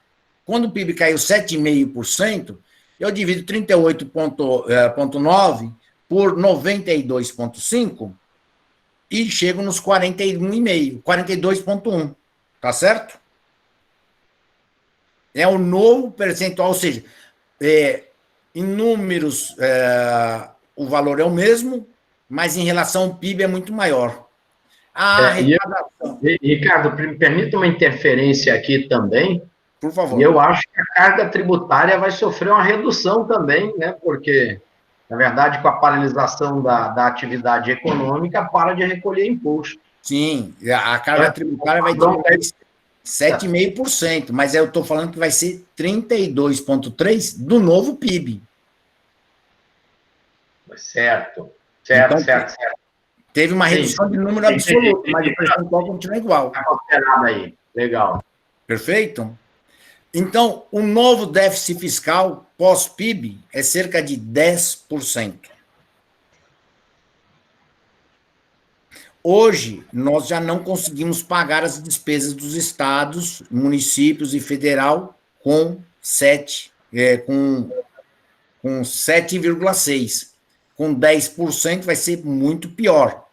quando o PIB caiu 7,5%, eu divido 38,9% por 92,5% e chego nos 41,5%, 42,1%. Tá certo? É o novo percentual, ou seja, em números o valor é o mesmo, mas em relação ao PIB é muito maior. Ricardo, permita uma interferência aqui também. Por favor. E eu acho que a carga tributária vai sofrer uma redução também, né? Porque, na verdade, com a paralisação da atividade econômica, para de recolher imposto. Sim, a carga tributária vai 7,5%, mas eu estou falando que vai ser 32,3% do novo PIB. Certo. Então, teve uma redução de número absoluto, mas o percentual continua igual. Está considerado aí. Legal. Perfeito? Então, o novo déficit fiscal pós-PIB é cerca de 10%. Hoje, nós já não conseguimos pagar as despesas dos estados, municípios e federal com 7,6%. Com 10% vai ser muito pior.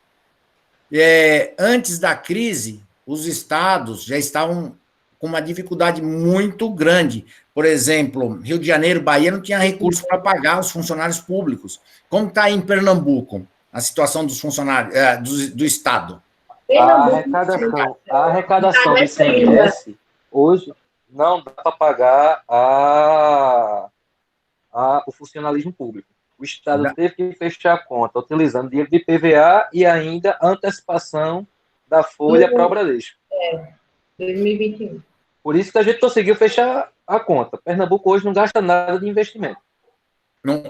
Antes da crise, os estados já estavam com uma dificuldade muito grande. Por exemplo, Rio de Janeiro, Bahia não tinha recurso para pagar os funcionários públicos. Como está em Pernambuco a situação dos funcionários do Estado? A arrecadação do ICMS hoje não dá para pagar o funcionalismo público. O Estado teve que fechar a conta utilizando dinheiro de PVA e ainda antecipação da folha para o Bradesco. 2021. Por isso que a gente conseguiu fechar a conta. Pernambuco hoje não gasta nada de investimento.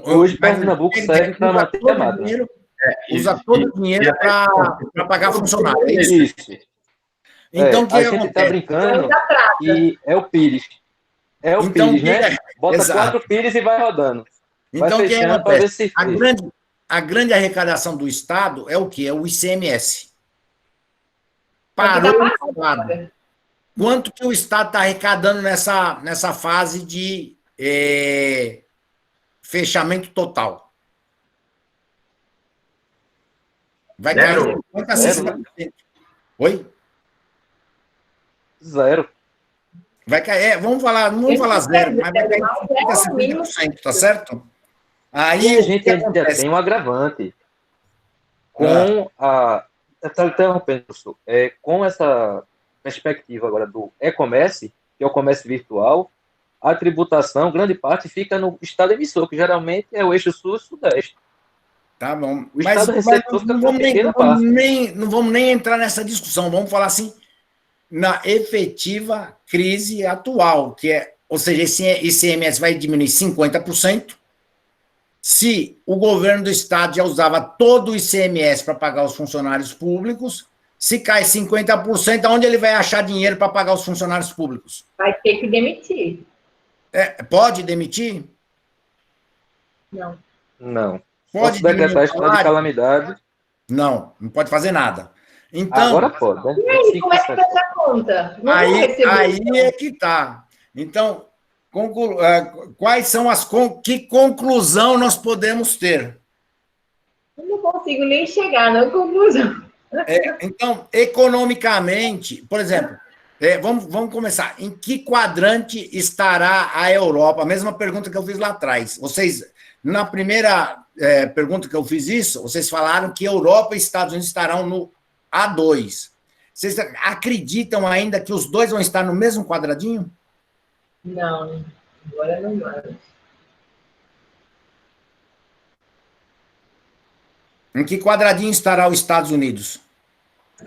Hoje Pernambuco serve para manter a máquina. Usa todo o dinheiro para pagar funcionário. É isso. Então, a gente está brincando que é o Pires. É o Pires, né? Bota 4 Pires e vai rodando. Então, o que acontece? A grande arrecadação do Estado é o quê? É o ICMS. Parou o Estado. Quanto que o Estado está arrecadando nessa fase de fechamento total? Vai cair 50% a 60%. Oi? Zero. Vai cair, não vamos falar zero, mas vai cair 50% a 50%, tá certo? Aí a gente ainda tem um agravante. Com com essa perspectiva agora do e-commerce, que é o comércio virtual, a tributação, grande parte, fica no estado emissor, que geralmente é o eixo sul e sudeste. Tá bom. O estado receptor fica com pequena parte. Não vamos nem entrar nessa discussão, vamos falar assim, na efetiva crise atual, que é, ou seja, esse ICMS vai diminuir 50%. Se o governo do estado já usava todo o ICMS para pagar os funcionários públicos, se cai 50%, aonde ele vai achar dinheiro para pagar os funcionários públicos? Vai ter que demitir. Pode demitir? Não. Pode decretar estado de calamidade? Não pode fazer nada. Então, agora pode, né? E aí, como é que vai dar conta? Aí é que tá. Então, quais são que conclusão nós podemos ter? Eu não consigo nem chegar na conclusão. Então, economicamente, por exemplo, vamos começar. Em que quadrante estará a Europa? A mesma pergunta que eu fiz lá atrás. Vocês, na primeira pergunta que eu fiz isso, vocês falaram que Europa e Estados Unidos estarão no A2. Vocês acreditam ainda que os dois vão estar no mesmo quadradinho? Não, agora não mais. Em que quadradinho estará os Estados Unidos?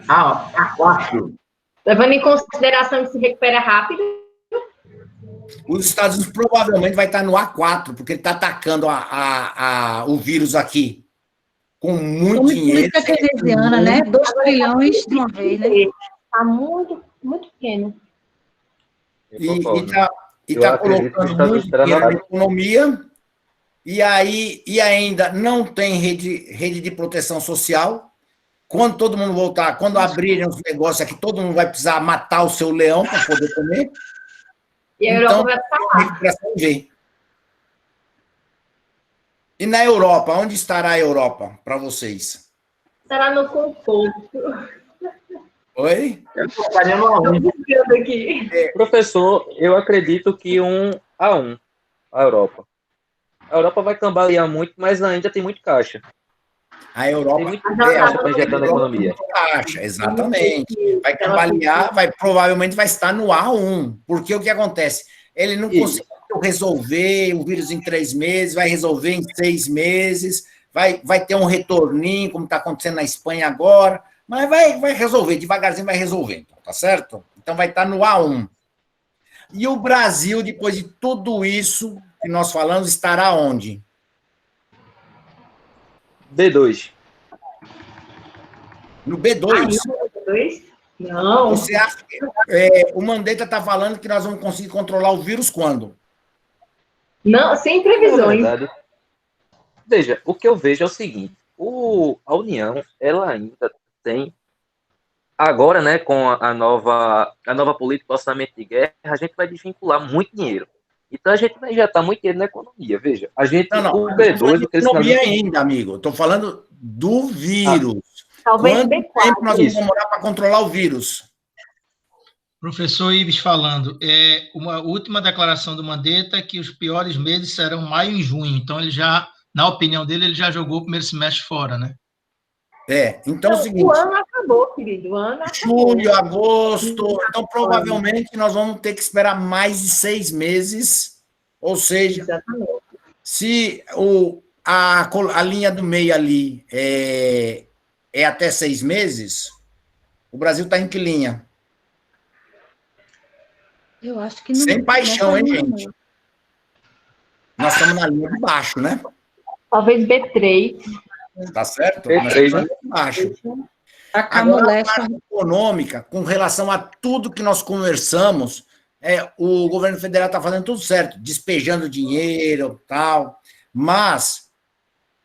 A4. Levando em consideração que se recupera rápido. Os Estados Unidos provavelmente vai estar no A4, porque ele está atacando o vírus aqui com muito dinheiro. Política keynesiana, né? 2 trilhões de uma vez, né? Está muito, muito pequeno. E está colocando muito dinheiro na economia, e ainda não tem rede de proteção social. Quando todo mundo voltar, quando abrirem os negócios aqui, todo mundo vai precisar matar o seu leão para poder comer. E a Europa vai falar. E na Europa, onde estará a Europa para vocês? Estará no conforto. Oi? Eu estou fazendo uma aqui. Professor, eu acredito que 1-1 a Europa. A Europa vai cambalear muito, mas ainda tem muito caixa. A Europa tem muito caixa para injetar na economia. Caixa, exatamente. Vai cambalear, provavelmente vai estar no A1. Porque o que acontece? Ele não conseguiu resolver o vírus em 3 meses, vai resolver em 6 meses, vai ter um retorninho, como está acontecendo na Espanha agora, mas vai resolver, devagarzinho vai resolvendo. tá certo? Então vai estar no A1. E o Brasil, depois de tudo isso que nós falamos, estará onde? B2. No B2. Não. Você acha que o Mandetta está falando que nós vamos conseguir controlar o vírus quando? Não, sem Na previsões. verdade, veja, o que eu vejo é o seguinte, a União, ela ainda tem, agora, né, com a nova política orçamento de guerra, a gente vai desvincular muito dinheiro. Então, a gente vai injetar muito dinheiro na economia. Veja, a gente, Não, o B2... economia ainda, amigo. Estou falando do vírus. Talvez Quanto B4. tempo nós vamos demorar para controlar o vírus? Professor Ives falando, uma última declaração do Mandetta é que os piores meses serão maio e junho. Então, ele já, na opinião dele, ele já jogou o primeiro semestre fora, né? Então é o seguinte... O ano acabou, querido. O ano acabou. Julho, agosto... Então, provavelmente, nós vamos ter que esperar mais de 6 meses. Ou seja, Exatamente. se a linha do meio ali é até 6 meses, o Brasil está em que linha? Eu acho que não. Sem paixão, hein, não. gente? Nós estamos na linha de baixo, né? Talvez B3. Tá certo? B3, Nós estamos na né? linha de baixo. A Agora, a Camuleste. parte econômica, com relação a tudo que nós conversamos, o governo federal está fazendo tudo certo, despejando dinheiro, tal, mas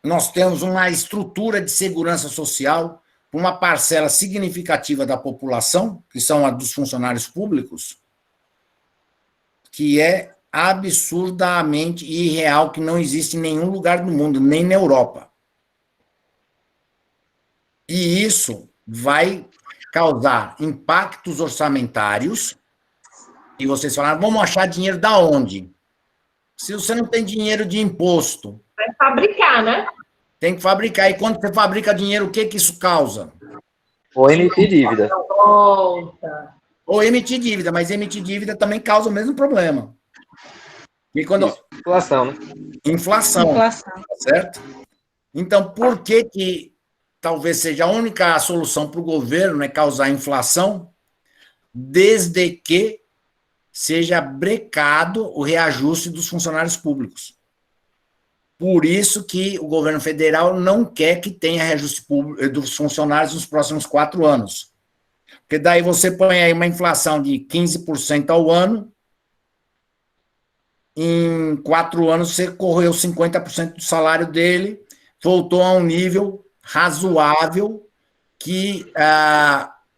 nós temos uma estrutura de segurança social, uma parcela significativa da população, que são a dos funcionários públicos, que é absurdamente irreal, que não existe em nenhum lugar do mundo, nem na Europa. E isso vai causar impactos orçamentários, e vocês falaram, vamos achar dinheiro da onde? Se você não tem dinheiro de imposto, Vai fabricar, né? tem que fabricar. E quando você fabrica dinheiro, o que isso causa? Ou emitir dívida. Volta. Ou emitir dívida, mas emitir dívida também causa o mesmo problema. E quando... Inflação, né? Inflação, tá certo? Então, por que talvez seja a única solução para o governo é causar inflação, desde que seja brecado o reajuste dos funcionários públicos? Por isso que o governo federal não quer que tenha reajuste público dos funcionários nos próximos 4 anos. Porque daí você põe aí uma inflação de 15% ao ano, em 4 anos você correu 50% do salário dele, voltou a um nível razoável que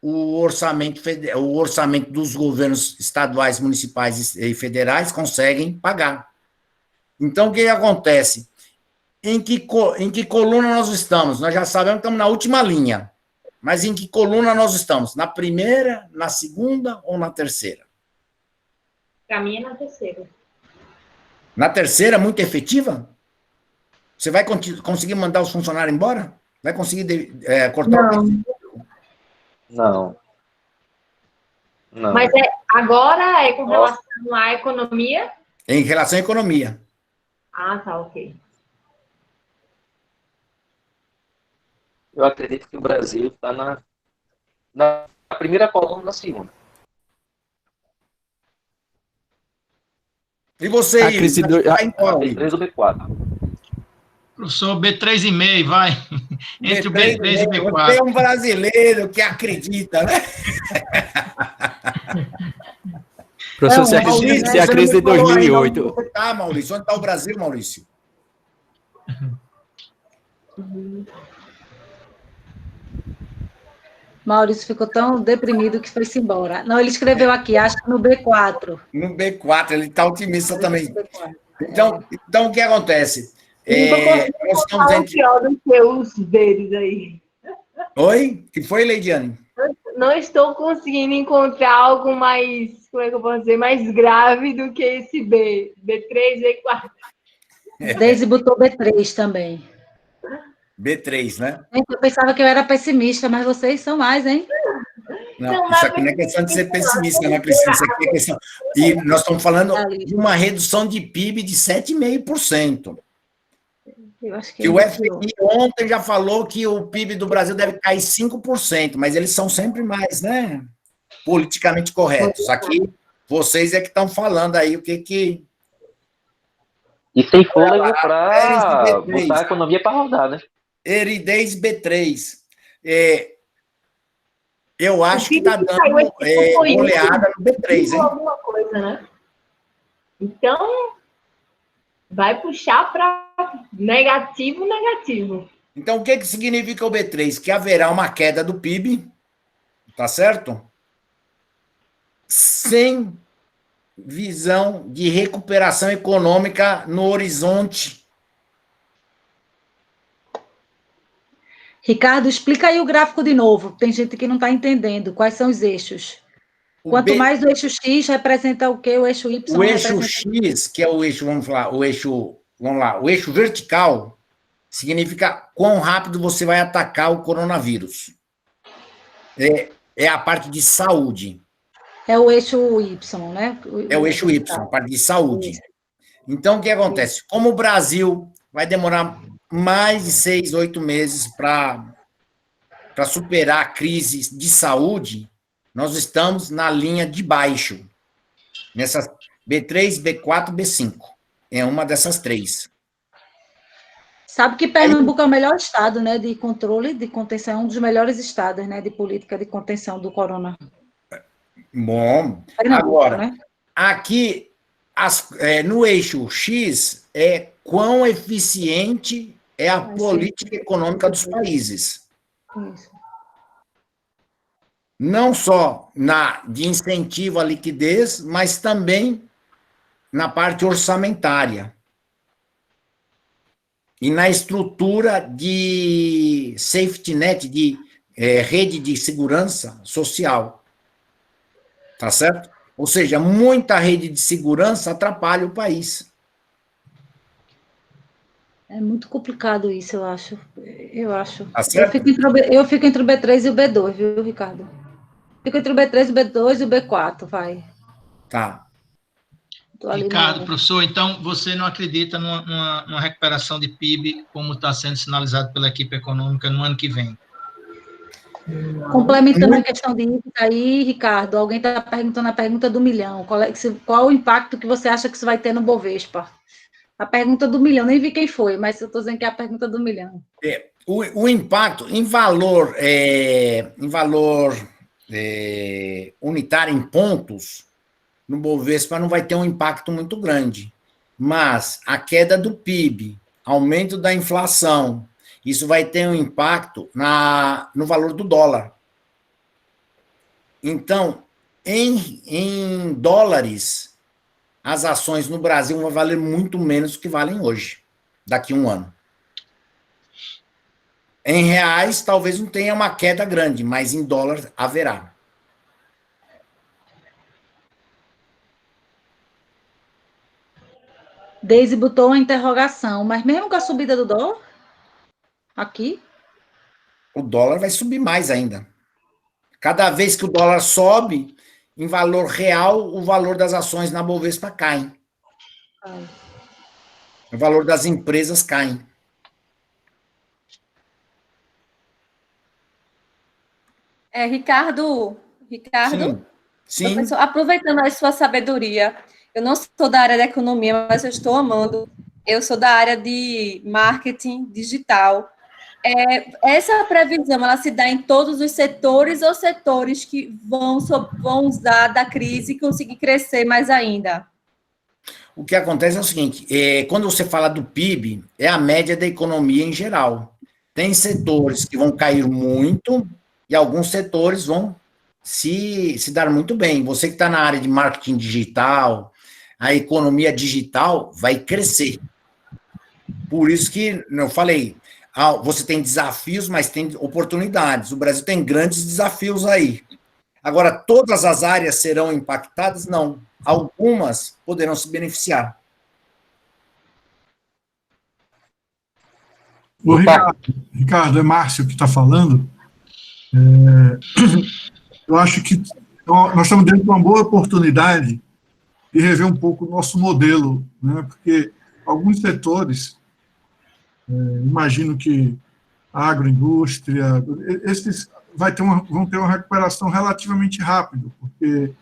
o orçamento dos governos estaduais, municipais e federais conseguem pagar. Então, o que acontece? Em que coluna nós estamos? Nós já sabemos que estamos na última linha. Mas em que coluna nós estamos? Na primeira, na segunda ou na terceira? Para mim é na terceira. Na terceira, muito efetiva? Você vai conseguir mandar os funcionários embora? Vai conseguir cortar Não. o... Não. Não. Mas agora é com relação à economia? Em relação à economia. Ah, tá, ok. Eu acredito que o Brasil está na primeira coluna, na segunda. E você, A crise do- vai em qual? B3 ou B4. Professor, B3,5, vai. Entre o B3 e o Você B4. é um brasileiro que acredita, né? Professor, se a Maurício, crise, se a você crise de não me falou aí onde 2008... você está, Maurício? Onde está o Brasil, Maurício? Maurício ficou tão deprimido que foi-se embora. Não, ele escreveu aqui, acho que no B4. No B4, ele está otimista também. B4. Então, o que acontece? Nós estamos Fala entre... pior do que os deles aí. Oi? Que foi, Leidiane? Não estou conseguindo encontrar algo mais, como é que eu posso dizer, mais grave do que esse B3, B4. Deise botou B3 também. B3, né? Gente, eu pensava que eu era pessimista, mas vocês são mais, hein? Não, isso aqui não é questão de ser pessimista, né, Cristina? Isso aqui é questão... E nós estamos falando de uma redução de PIB de 7,5%. Eu acho Que o FMI ontem já falou que o PIB do Brasil deve cair 5%, mas eles são sempre mais, né? politicamente corretos. Aqui, vocês é que estão falando aí o que... E tem fôlego para botar a economia para rodar, né? Eridez B3. Eu acho que está dando goleada no B3, hein? Alguma coisa, né? Então, vai puxar para negativo. Então, o que significa o B3? Que haverá uma queda do PIB, tá certo? Sem visão de recuperação econômica no horizonte. Ricardo, explica aí o gráfico de novo. Tem gente que não está entendendo. Quais são os eixos? Quanto mais o eixo X representa o quê? O eixo Y o eixo X, que é o eixo, o eixo vertical, significa quão rápido você vai atacar o coronavírus. É a parte de saúde. É o eixo Y, né? É o eixo Y, a parte de saúde. Então, o que acontece? Como o Brasil vai demorar mais de 6, 8 meses para superar a crise de saúde, nós estamos na linha de baixo, nessas B3, B4, B5. É uma dessas três. Sabe que Pernambuco é o melhor estado, né, de controle, de contenção, um dos melhores estados, né, de política de contenção do corona. Bom, agora, né? Aqui, no eixo X, quão eficiente é a política econômica dos países. Isso. Não só de incentivo à liquidez, mas também na parte orçamentária. E na estrutura de safety net, de rede de segurança social. Tá certo? Ou seja, muita rede de segurança atrapalha o país. É muito complicado isso, eu acho. Tá certo? Eu fico entre o B3 e o B2, viu, Ricardo? Fico entre o B3, o B2 e o B4, vai. Tá. Ricardo, professor, então você não acredita numa recuperação de PIB como está sendo sinalizado pela equipe econômica no ano que vem? Complementando a questão de isso aí, Ricardo, alguém está perguntando a pergunta do milhão. Qual o impacto que você acha que isso vai ter no Bovespa? A pergunta do milhão, nem vi quem foi, mas eu estou dizendo que é a pergunta do milhão. O impacto em valor, unitário em pontos, no Bovespa não vai ter um impacto muito grande. Mas a queda do PIB, aumento da inflação, isso vai ter um impacto no valor do dólar. Então, em dólares, as ações no Brasil vão valer muito menos do que valem hoje, daqui a um ano. Em reais, talvez não tenha uma queda grande, mas em dólar haverá. Deise botou uma interrogação, mas mesmo com a subida do dólar, aqui? O dólar vai subir mais ainda. Cada vez que o dólar sobe, em valor real, o valor das ações na Bovespa cai. O valor das empresas cai. Ricardo, Sim. Professor, aproveitando a sua sabedoria, eu não sou da área da economia, mas eu estou amando. Eu sou da área de marketing digital. Essa previsão, ela se dá em todos os setores ou setores que vão usar da crise e conseguir crescer mais ainda? O que acontece é o seguinte, quando você fala do PIB, é a média da economia em geral. Tem setores que vão cair muito e alguns setores vão se dar muito bem. Você que está na área de marketing digital, a economia digital vai crescer. Por isso que eu falei, você tem desafios, mas tem oportunidades. O Brasil tem grandes desafios aí. Agora, todas as áreas serão impactadas? Não. Algumas poderão se beneficiar. Ô, Ricardo, é Márcio que está falando. Eu acho que nós estamos dentro de uma boa oportunidade de rever um pouco o nosso modelo, né? Porque alguns setores, imagino que a agroindústria, vão ter uma recuperação relativamente rápida, porque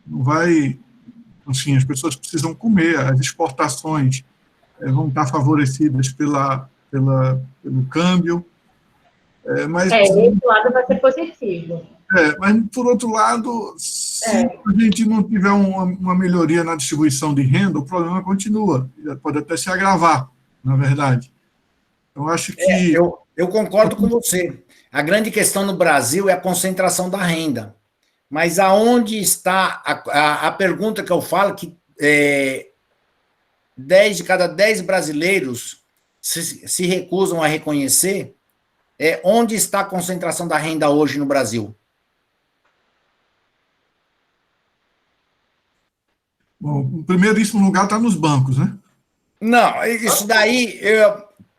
não vai, assim, as pessoas precisam comer, as exportações vão estar favorecidas pelo câmbio, mas... esse lado vai ser positivo. Mas, por outro lado, se a gente não tiver uma melhoria na distribuição de renda, o problema continua, pode até se agravar, na verdade. Eu acho que... Eu concordo com você. A grande questão no Brasil é a concentração da renda. Mas aonde está a pergunta que eu falo, que 10 de cada 10 brasileiros se recusam a reconhecer, onde está a concentração da renda hoje no Brasil? Bom, em primeiríssimo lugar está nos bancos, né? Não, isso daí,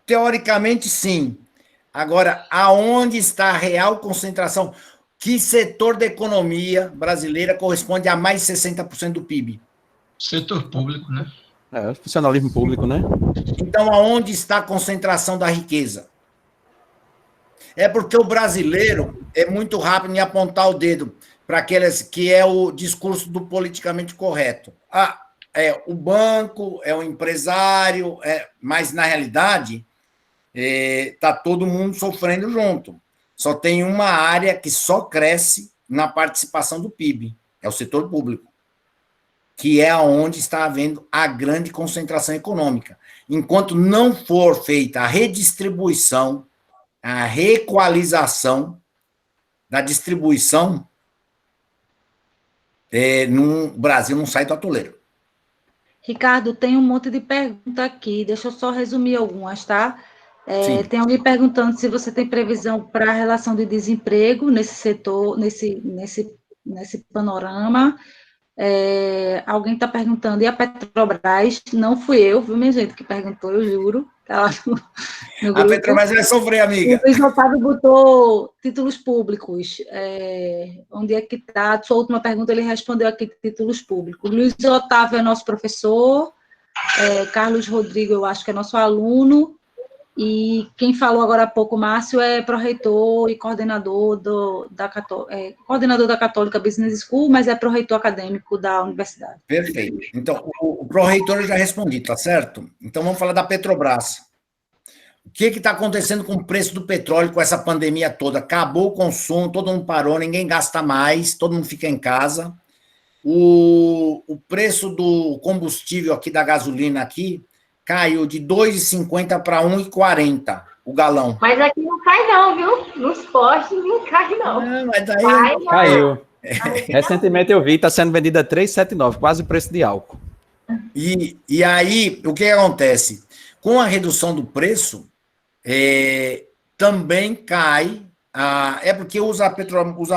teoricamente, sim. Agora, aonde está a real concentração? Que setor da economia brasileira corresponde a mais de 60% do PIB? Setor público, né? Funcionalismo público, né? Então, aonde está a concentração da riqueza? É porque o brasileiro é muito rápido em apontar o dedo para aqueles que é o discurso do politicamente correto. O banco, é o empresário, mas, na realidade, está todo mundo sofrendo junto. Só tem uma área que só cresce na participação do PIB, é o setor público, que é onde está havendo a grande concentração econômica. Enquanto não for feita a redistribuição, a reequalização da distribuição, no Brasil não sai do atoleiro. Ricardo, tem um monte de perguntas aqui, deixa eu só resumir algumas, tá? Tem alguém perguntando se você tem previsão para a relação de desemprego nesse setor, nesse panorama. Alguém está perguntando, e a Petrobras? Não fui eu, viu, minha gente, que perguntou, eu juro. Tá lá no A Petrobras vai sofrer, amiga. O Luiz Otávio botou títulos públicos. Onde é que está? Sua última pergunta, ele respondeu aqui, títulos públicos. Luiz Otávio é nosso professor, Carlos Rodrigo, eu acho que é nosso aluno, e quem falou agora há pouco, Márcio, é pró-reitor e coordenador da Católica Business School, mas é pró-reitor acadêmico da universidade. Perfeito. Então, o pró-reitor eu já respondi, tá certo? Então, vamos falar da Petrobras. O que está acontecendo com o preço do petróleo com essa pandemia toda? Acabou o consumo, todo mundo parou, ninguém gasta mais, todo mundo fica em casa. O preço do combustível aqui, da gasolina aqui, caiu de 2,50 para 1,40 o galão. Mas aqui não cai não, viu? Nos postos não cai não. Mas daí... Caiu. Recentemente eu vi, está sendo vendida a 3,79, quase o preço de álcool. E aí, o que acontece? Com a redução do preço, também cai... porque usa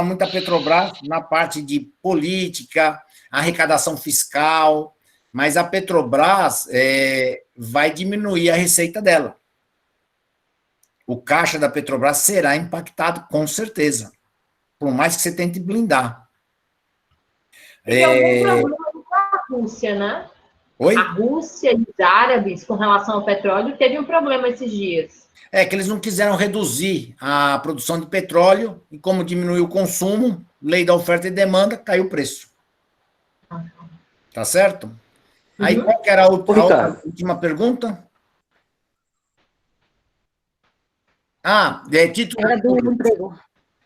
muito a Petrobras na parte de política, arrecadação fiscal... Mas a Petrobras vai diminuir a receita dela. O caixa da Petrobras será impactado, com certeza. Por mais que você tente blindar. Tem algum problema com a Rússia, né? Oi? A Rússia e os árabes, com relação ao petróleo, teve um problema esses dias. Que eles não quiseram reduzir a produção de petróleo, e como diminuiu o consumo, lei da oferta e demanda, caiu o preço. Tá certo? Aí, qual que era a última pergunta? Títulos era do emprego.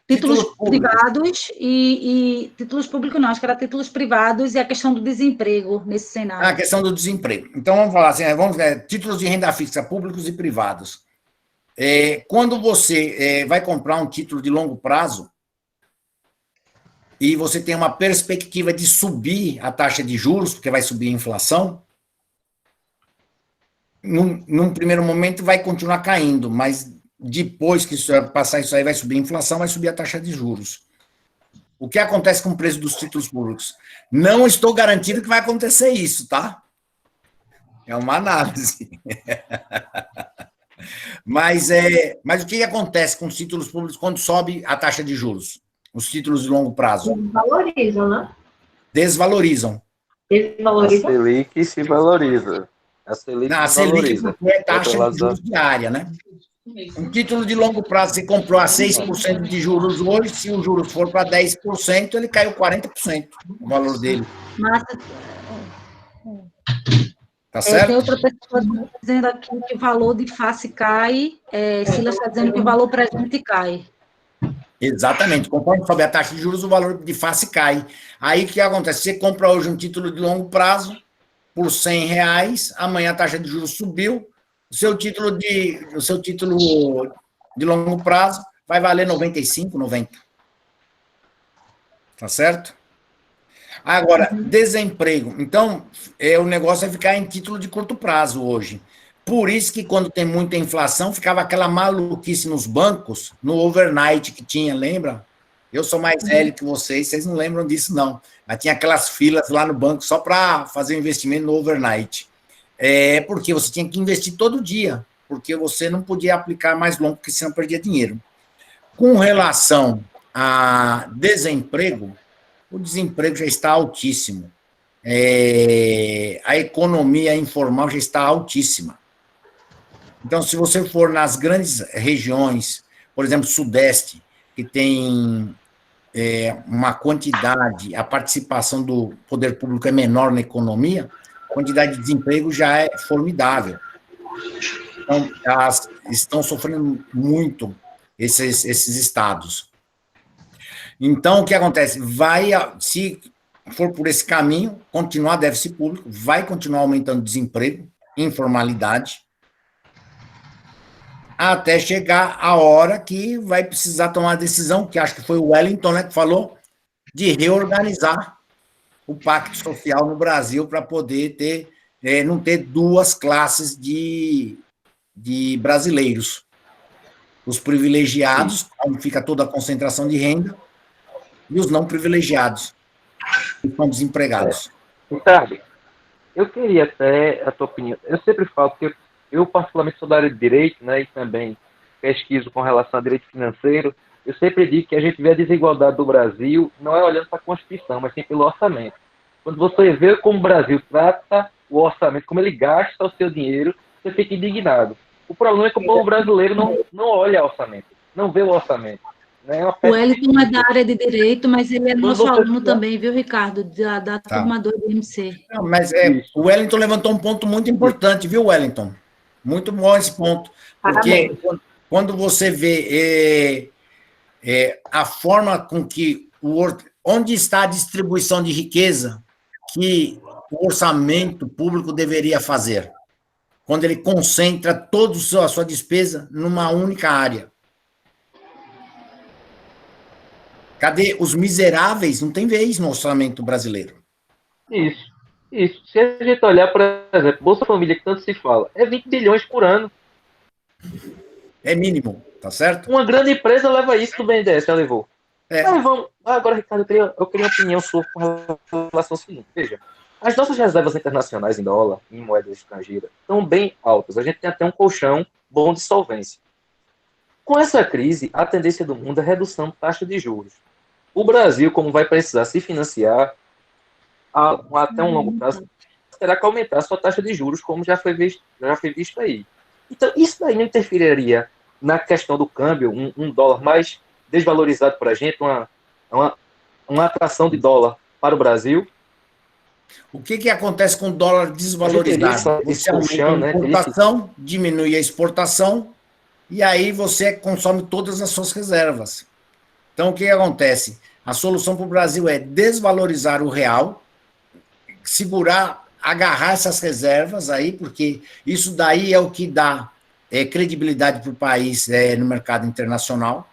Títulos privados e títulos públicos não, acho que era títulos privados e a questão do desemprego nesse cenário. A questão do desemprego. Então, vamos falar assim, vamos ver, títulos de renda fixa, públicos e privados. Quando você vai comprar um título de longo prazo, e você tem uma perspectiva de subir a taxa de juros, porque vai subir a inflação, num primeiro momento vai continuar caindo, mas depois que passar isso aí, vai subir a inflação, vai subir a taxa de juros. O que acontece com o preço dos títulos públicos? Não estou garantindo que vai acontecer isso, tá? É uma análise. Mas o que acontece com os títulos públicos quando sobe a taxa de juros? Os títulos de longo prazo. Desvalorizam, né? Desvalorizam. A Selic se valoriza. A Selic é taxa de juros diária, né? Um título de longo prazo, você comprou a 6% de juros hoje, se o juros for para 10%, ele caiu 40%, o valor dele. Massa. Tá certo? Tem outra pessoa dizendo aqui que o valor de face cai, Silas está dizendo que o valor presente cai. Exatamente, conforme sobe a taxa de juros, o valor de face cai. Aí o que acontece? Você compra hoje um título de longo prazo por R$100, amanhã a taxa de juros subiu, o seu título de longo prazo vai valer 95, 90. Tá certo? Agora, desemprego. Então, o negócio é ficar em título de curto prazo hoje. Por isso que quando tem muita inflação, ficava aquela maluquice nos bancos, no overnight que tinha, lembra? Eu sou mais velho que vocês não lembram disso, não. Mas tinha aquelas filas lá no banco só para fazer investimento no overnight. Porque você tinha que investir todo dia, porque você não podia aplicar mais longo, porque senão perdia dinheiro. Com relação a desemprego, o desemprego já está altíssimo. A economia informal já está altíssima. Então, se você for nas grandes regiões, por exemplo, Sudeste, que tem uma quantidade, a participação do poder público é menor na economia, a quantidade de desemprego já é formidável. Então, elas estão sofrendo muito esses estados. Então, o que acontece? Se for por esse caminho, continuar déficit público, vai continuar aumentando o desemprego, informalidade, até chegar a hora que vai precisar tomar a decisão, que acho que foi o Wellington, né, que falou, de reorganizar o pacto social no Brasil para poder não ter duas classes de brasileiros. Os privilegiados, onde fica toda a concentração de renda, e os não privilegiados, que estão desempregados. Ricardo, eu queria até a tua opinião. Eu sempre falo, porque eu particularmente sou da área de direito, né, e também pesquiso com relação a direito financeiro. Eu sempre digo que a gente vê a desigualdade do Brasil, não é olhando para a Constituição, mas sim pelo orçamento. Quando você vê como o Brasil trata o orçamento, como ele gasta o seu dinheiro, você fica indignado. O problema é que o povo brasileiro não olha o orçamento, não vê o orçamento. Né? O Wellington é da área de direito, mas ele é nosso aluno também, viu, Ricardo? Da turma 2 do MC. Não, mas o Wellington levantou um ponto muito importante, viu, Wellington? Muito bom esse ponto. Porque quando você vê a forma com que onde está a distribuição de riqueza que o orçamento público deveria fazer, quando ele concentra toda a sua despesa numa única área. Cadê os miseráveis? Não tem vez no orçamento brasileiro. Isso. Se a gente olhar, por exemplo, Bolsa Família, que tanto se fala, é 20 bilhões por ano. É mínimo, tá certo? Uma grande empresa leva isso do BNDES, já levou. Mas vamos, agora, Ricardo, eu queria uma opinião sua com relação ao seguinte. Veja, as nossas reservas internacionais em dólar, em moeda estrangeira, estão bem altas. A gente tem até um colchão bom de solvência. Com essa crise, a tendência do mundo é redução de taxa de juros. O Brasil, como vai precisar se financiar até um longo prazo, terá que aumentar a sua taxa de juros, como já foi visto aí. Então, isso daí não interferiria na questão do câmbio, um dólar mais desvalorizado para a gente, uma atração de dólar para o Brasil? O que acontece com o dólar desvalorizado? Você aumenta a importação, diminui a exportação, e aí você consome todas as suas reservas. Então, o que acontece? A solução para o Brasil é desvalorizar o real, agarrar essas reservas aí, porque isso daí é o que dá credibilidade para o país no mercado internacional,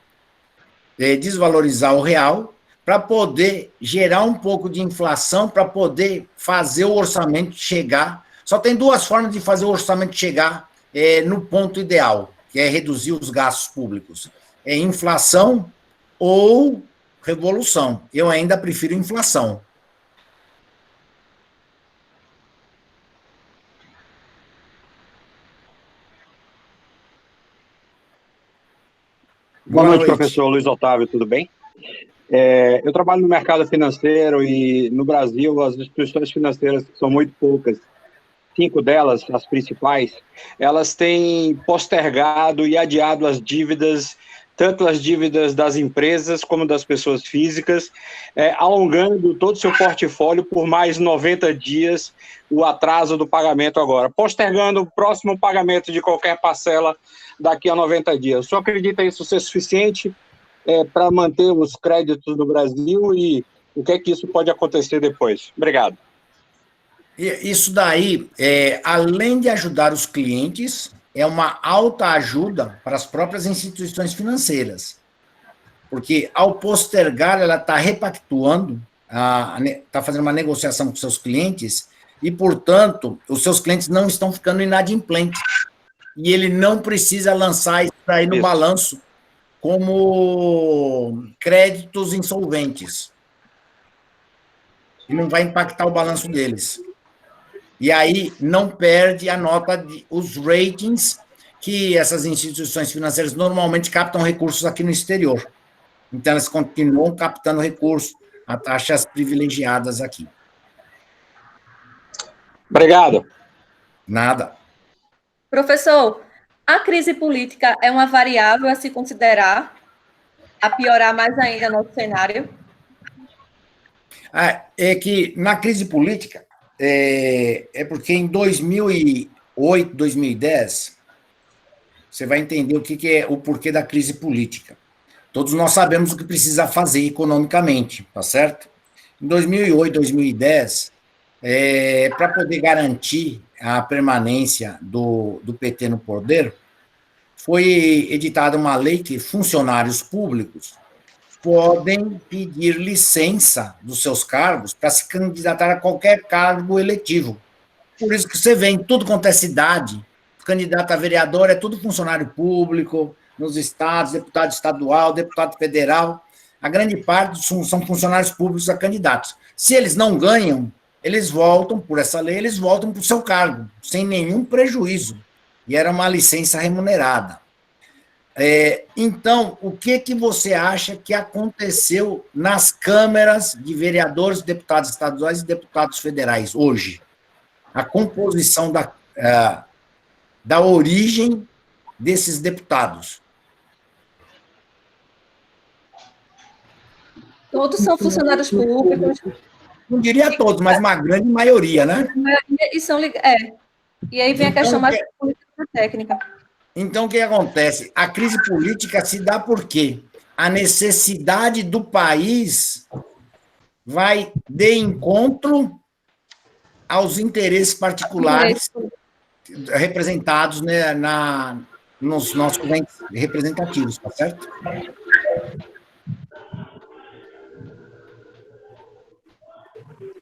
desvalorizar o real, para poder gerar um pouco de inflação, para poder fazer o orçamento chegar. Só tem duas formas de fazer o orçamento chegar no ponto ideal, que é reduzir os gastos públicos. É inflação ou revolução. Eu ainda prefiro inflação. Boa noite, professor Luiz Otávio, tudo bem? Eu trabalho no mercado financeiro e no Brasil as instituições financeiras são muito poucas. 5 delas, as principais, elas têm postergado e adiado as dívidas, tanto as dívidas das empresas como das pessoas físicas, alongando todo o seu portfólio por mais 90 dias, o atraso do pagamento agora, postergando o próximo pagamento de qualquer parcela daqui a 90 dias. O senhor acredita isso ser suficiente para manter os créditos do Brasil e o que é que isso pode acontecer depois? Obrigado. Isso daí, além de ajudar os clientes, é uma alta ajuda para as próprias instituições financeiras. Porque, ao postergar, ela está repactuando, está fazendo uma negociação com seus clientes e, portanto, os seus clientes não estão ficando inadimplentes. E ele não precisa lançar isso aí no balanço como créditos insolventes. E não vai impactar o balanço deles. E aí não perde a nota os ratings que essas instituições financeiras normalmente captam recursos aqui no exterior. Então, elas continuam captando recursos a taxas privilegiadas aqui. Obrigado. Nada. Professor, a crise política é uma variável a se considerar, a piorar mais ainda nosso cenário? É que na crise política, porque em 2008, 2010, você vai entender o que é o porquê da crise política. Todos nós sabemos o que precisa fazer economicamente, tá certo? Em 2008, 2010, para poder garantir a permanência do PT no poder, foi editada uma lei que funcionários públicos podem pedir licença dos seus cargos para se candidatar a qualquer cargo eletivo. Por isso que você vê em tudo quanto é cidade, candidato a vereador é tudo funcionário público, nos estados, deputado estadual, deputado federal, a grande parte são funcionários públicos a candidatos. Se eles não ganham, eles voltam, por essa lei, eles voltam para o seu cargo, sem nenhum prejuízo. E era uma licença remunerada. Então, o que você acha que aconteceu nas câmaras de vereadores, deputados estaduais e deputados federais hoje? A composição da origem desses deputados. Todos são funcionários públicos. Não diria todos, mas uma grande maioria, né? E aí vem a questão mais política técnica. Então, o que acontece? A crise política se dá por quê? A necessidade do país vai de encontro aos interesses particulares representados, né, nos nossos entes representativos, tá certo?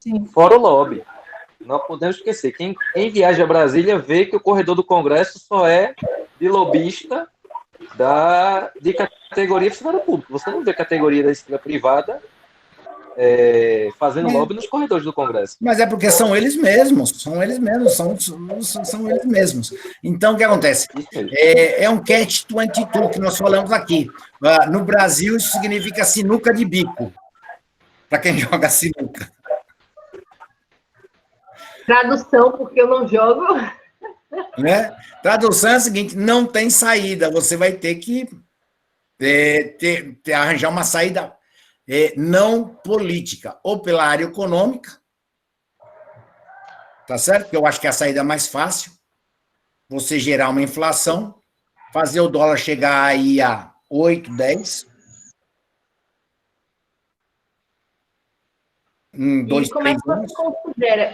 Sim. Fora o lobby. Não podemos esquecer, quem viaja a Brasília vê que o corredor do Congresso só é de lobista de categoria funcionário público. Você não vê categoria da iniciativa privada fazendo lobby nos corredores do Congresso. Mas é porque são eles mesmos, são eles mesmos. Então, o que acontece? É um catch-22 que nós falamos aqui. No Brasil, isso significa sinuca de bico, para quem joga sinuca. Tradução, porque eu não jogo. Né? Tradução é a seguinte, não tem saída, você vai ter que arranjar uma saída não política, ou pela área econômica, tá certo? Que eu acho que é a saída mais fácil, você gerar uma inflação, fazer o dólar chegar aí a 8, 10, em 2, 3 anos.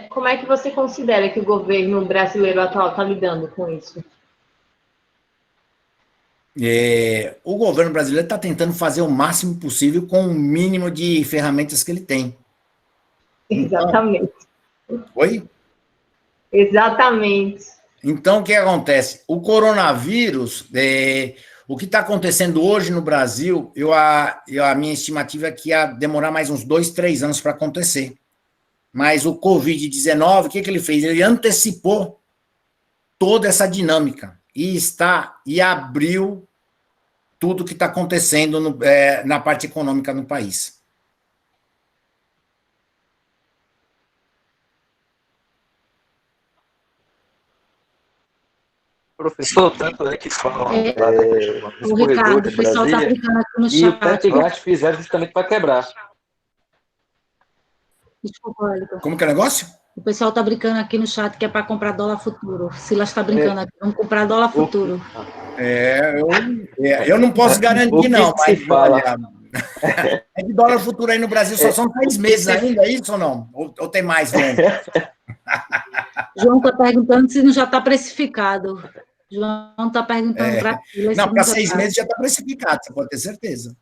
Como é que você considera que o governo brasileiro atual está lidando com isso? O governo brasileiro está tentando fazer o máximo possível com o mínimo de ferramentas que ele tem. Exatamente. Oi? Exatamente. Então, o que acontece? O coronavírus, o que está acontecendo hoje no Brasil, a minha estimativa é que ia demorar mais uns 2, 3 anos para acontecer. Mas o Covid-19, o que ele fez? Ele antecipou toda essa dinâmica e abriu tudo que está acontecendo na parte econômica no país. professor, tanto é que falam O Ricardo, o pessoal está brincando aqui no chat. E o teto e gasto fizeram justamente para quebrar. Desculpa, Wellington. Como que é o negócio? O pessoal está brincando aqui no chat que é para comprar dólar futuro. Silas está brincando aqui, vamos comprar dólar futuro. Eu não posso garantir, não, mas fala? É de dólar futuro aí no Brasil, só são 3 meses ainda, é isso ou não? Ou tem mais longo? João está perguntando se não já está precificado. João está perguntando para Silas. Não, para 6 meses já está precificado, você pode ter certeza.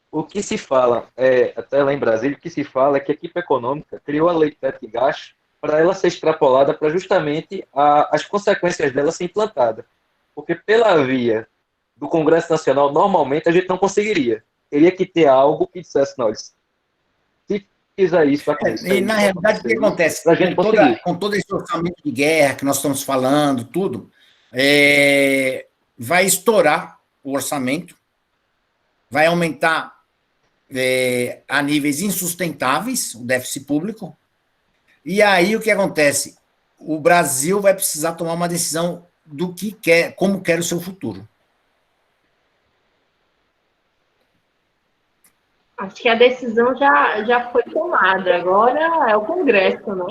O que se fala, até lá em Brasília, o que se fala é que a equipe econômica criou a lei de teto e gasto para ela ser extrapolada para justamente as consequências dela ser implantada. Porque pela via do Congresso Nacional, normalmente a gente não conseguiria. Teria que ter algo que dissesse, nós, se fizer isso, vai acontecer. E na realidade, o que acontece? Com todo esse orçamento de guerra que nós estamos falando, tudo, vai estourar o orçamento, vai aumentar a níveis insustentáveis o déficit público, e aí o que acontece? O Brasil vai precisar tomar uma decisão do que quer, como quer o seu futuro. Acho que a decisão já foi tomada, agora é o Congresso, não?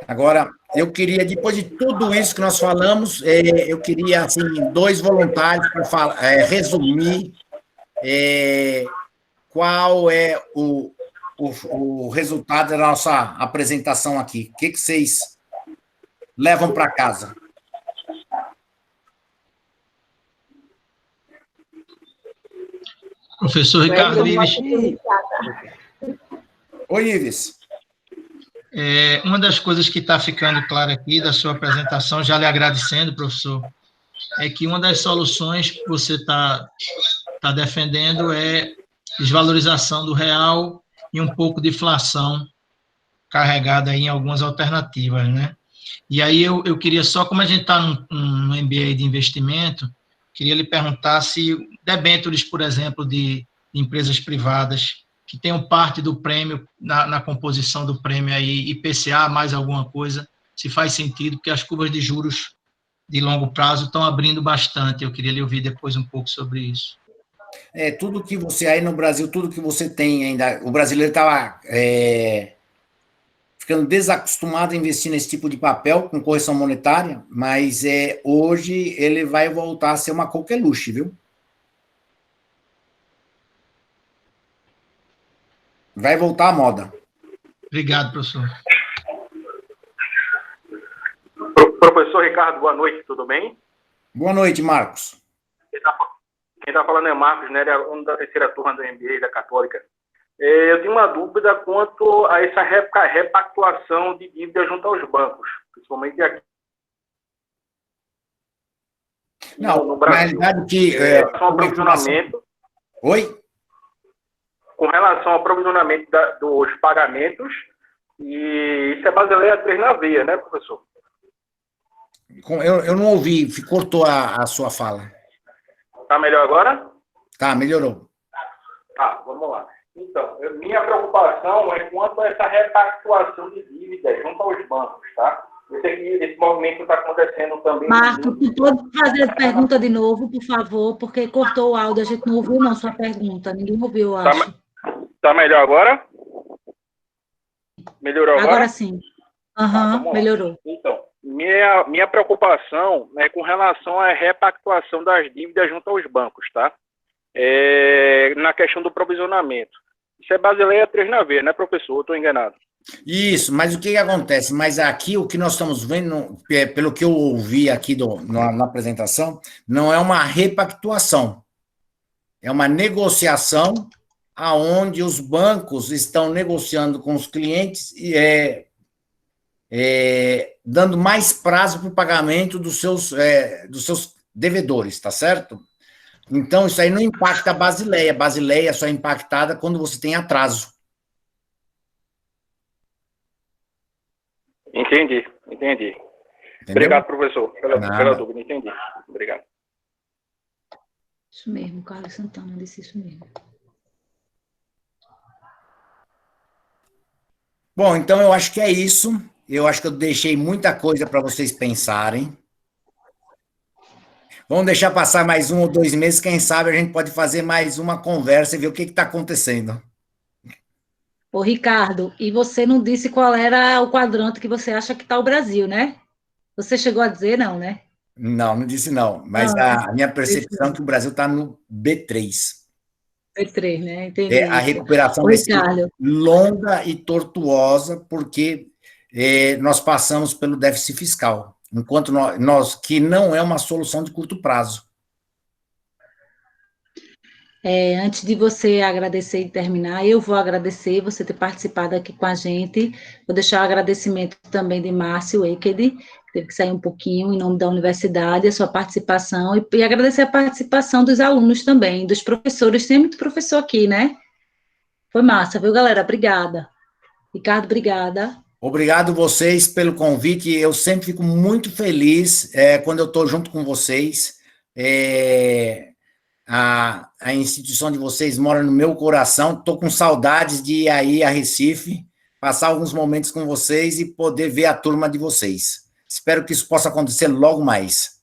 Agora, eu queria, depois de tudo isso que nós falamos, eu queria, assim, 2 voluntários para resumir qual é o resultado da nossa apresentação aqui. O que vocês levam para casa? Professor Ricardo Ives. Oi, Ives. Uma das coisas que está ficando clara aqui da sua apresentação, já lhe agradecendo, professor, é que uma das soluções que você está defendendo é desvalorização do real e um pouco de inflação carregada aí em algumas alternativas, né? E aí eu queria só, como a gente está num MBA de investimento, queria lhe perguntar se debêntures, por exemplo, de empresas privadas que tenham parte do prêmio, na composição do prêmio aí, IPCA, mais alguma coisa, se faz sentido, porque as curvas de juros de longo prazo estão abrindo bastante. Eu queria lhe ouvir depois um pouco sobre isso. Tudo que você, aí no Brasil, tudo que você tem ainda, o brasileiro estava ficando desacostumado a investir nesse tipo de papel, com correção monetária, mas hoje ele vai voltar a ser uma coqueluche, viu? Vai voltar à moda. Obrigado, professor. Professor Ricardo, boa noite, tudo bem? Boa noite, Marcos. Quem está falando é Marcos, né? Ele é aluno da 3ª turma do MBA da Católica. Eu tenho uma dúvida quanto a essa repactuação de dívida junto aos bancos, principalmente aqui. Não, no Brasil. Na realidade que... ao aprovisionamento. Oi? Com relação ao aprovisionamento dos pagamentos, e isso é Basileia 3 na veia, né, professor? Eu não ouvi, cortou a sua fala. Tá melhor agora? Tá, melhorou. Tá, vamos lá. Então, minha preocupação é quanto a essa repactuação de dívidas junto aos bancos, tá? Eu sei que esse movimento está acontecendo também. Marco, tu pode fazer a pergunta de novo, por favor, porque cortou o áudio, a gente não ouviu não sua pergunta, ninguém ouviu, eu acho. Tá melhor agora? Melhorou agora? Agora sim. Melhorou. Então, minha preocupação é com relação à repactuação das dívidas junto aos bancos, tá? Na questão do provisionamento. Isso é Basileia 3 na veia, né, professor? Eu estou enganado. Isso, mas o que acontece? Mas aqui o que nós estamos vendo, pelo que eu ouvi aqui na apresentação, não é uma repactuação. É uma negociação aonde os bancos estão negociando com os clientes e dando mais prazo para o pagamento dos seus devedores, tá certo? Então, isso aí não impacta a Basileia. A Basileia só é impactada quando você tem atraso. Entendi. Entendeu? Obrigado, professor, pela dúvida. Entendi. Obrigado. Isso mesmo, Carlos Santana disse isso mesmo. Bom, então eu acho que é isso. eu acho que eu deixei muita coisa para vocês pensarem. Vamos deixar passar mais 1 ou 2 meses, quem sabe a gente pode fazer mais uma conversa e ver o que está acontecendo. Ô, Ricardo, e você não disse qual era o quadrante que você acha que está o Brasil, né? Você chegou a dizer, não, né? Não disse não, mas a minha percepção é que o Brasil está no B3. B3, né? Entendi. A recuperação vai ser longa e tortuosa, porque nós passamos pelo déficit fiscal, enquanto nós que não é uma solução de curto prazo. Antes de você agradecer e terminar, eu vou agradecer você ter participado aqui com a gente. Vou deixar o agradecimento também de Márcio Ekede, que teve que sair um pouquinho em nome da universidade, a sua participação, e agradecer a participação dos alunos também, dos professores. Tem muito professor aqui, né? Foi massa, viu, galera? Obrigada. Ricardo, obrigada. Obrigado vocês pelo convite. Eu sempre fico muito feliz quando eu estou junto com vocês. A instituição de vocês mora no meu coração. Estou com saudades de ir aí a Recife, passar alguns momentos com vocês e poder ver a turma de vocês. Espero que isso possa acontecer logo mais.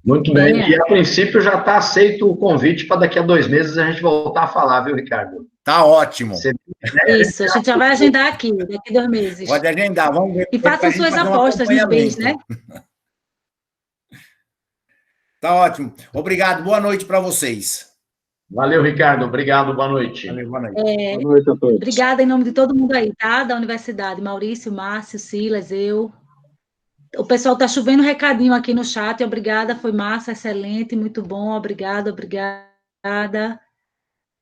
Muito bem. E, a princípio, já está aceito o convite para daqui a 2 meses a gente voltar a falar, viu, Ricardo? Tá ótimo. Isso, a gente já vai agendar aqui, daqui a 2 meses. Pode agendar, vamos ver. E façam suas apostas nos bens, né? Tá ótimo. Obrigado, boa noite para vocês. Valeu, Ricardo. Obrigado, boa noite. Valeu, boa noite. Boa noite a todos. Obrigada em nome de todo mundo aí, tá? Da universidade. Maurício, Márcio, Silas, eu. O pessoal tá chovendo recadinho aqui no chat. Obrigada, foi massa, excelente, muito bom. Obrigada.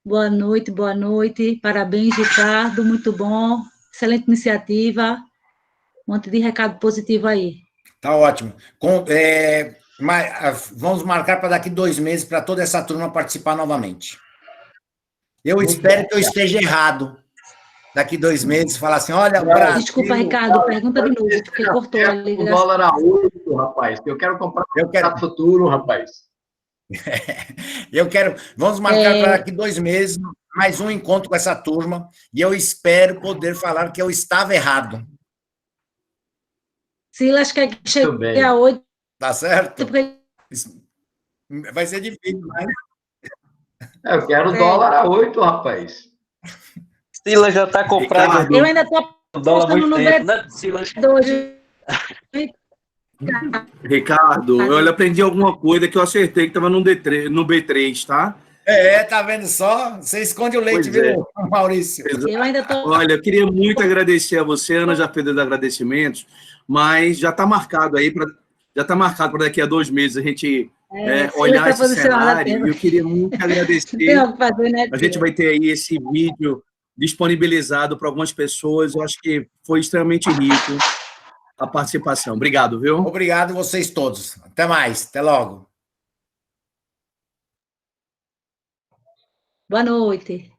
Boa noite. Parabéns, Ricardo, muito bom. Excelente iniciativa. Um monte de recado positivo aí. Tá ótimo. Vamos marcar para daqui 2 meses para toda essa turma participar novamente. Eu espero que eu esteja errado. Daqui 2 meses, falar assim, olha... Brasil, desculpa, Ricardo, pergunta de novo, porque cortou a ligação. O dólar a 8, rapaz. Eu quero comprar no futuro, rapaz. Vamos marcar para daqui 2 meses, mais um encontro com essa turma, e eu espero poder falar que eu estava errado. Silas quer que chegue a 8. Tá certo? Vai ser difícil, mas... Eu quero dólar a 8, rapaz. Silas já está comprado. Eu ainda estou apostando no B2. Ricardo, eu aprendi alguma coisa que eu acertei que estava no B3, tá? Tá vendo só? Você esconde o leite, viu, Maurício? Eu ainda tô... Olha, eu queria muito agradecer a você, Ana já fez os agradecimentos, mas já está marcado aí para daqui a 2 meses a gente olhar esse cenário. Eu queria muito agradecer. Fazer, né, a gente vai ter aí esse vídeo disponibilizado para algumas pessoas. Eu acho que foi extremamente rico a participação. Obrigado, viu? Obrigado vocês todos. Até mais. Até logo. Boa noite.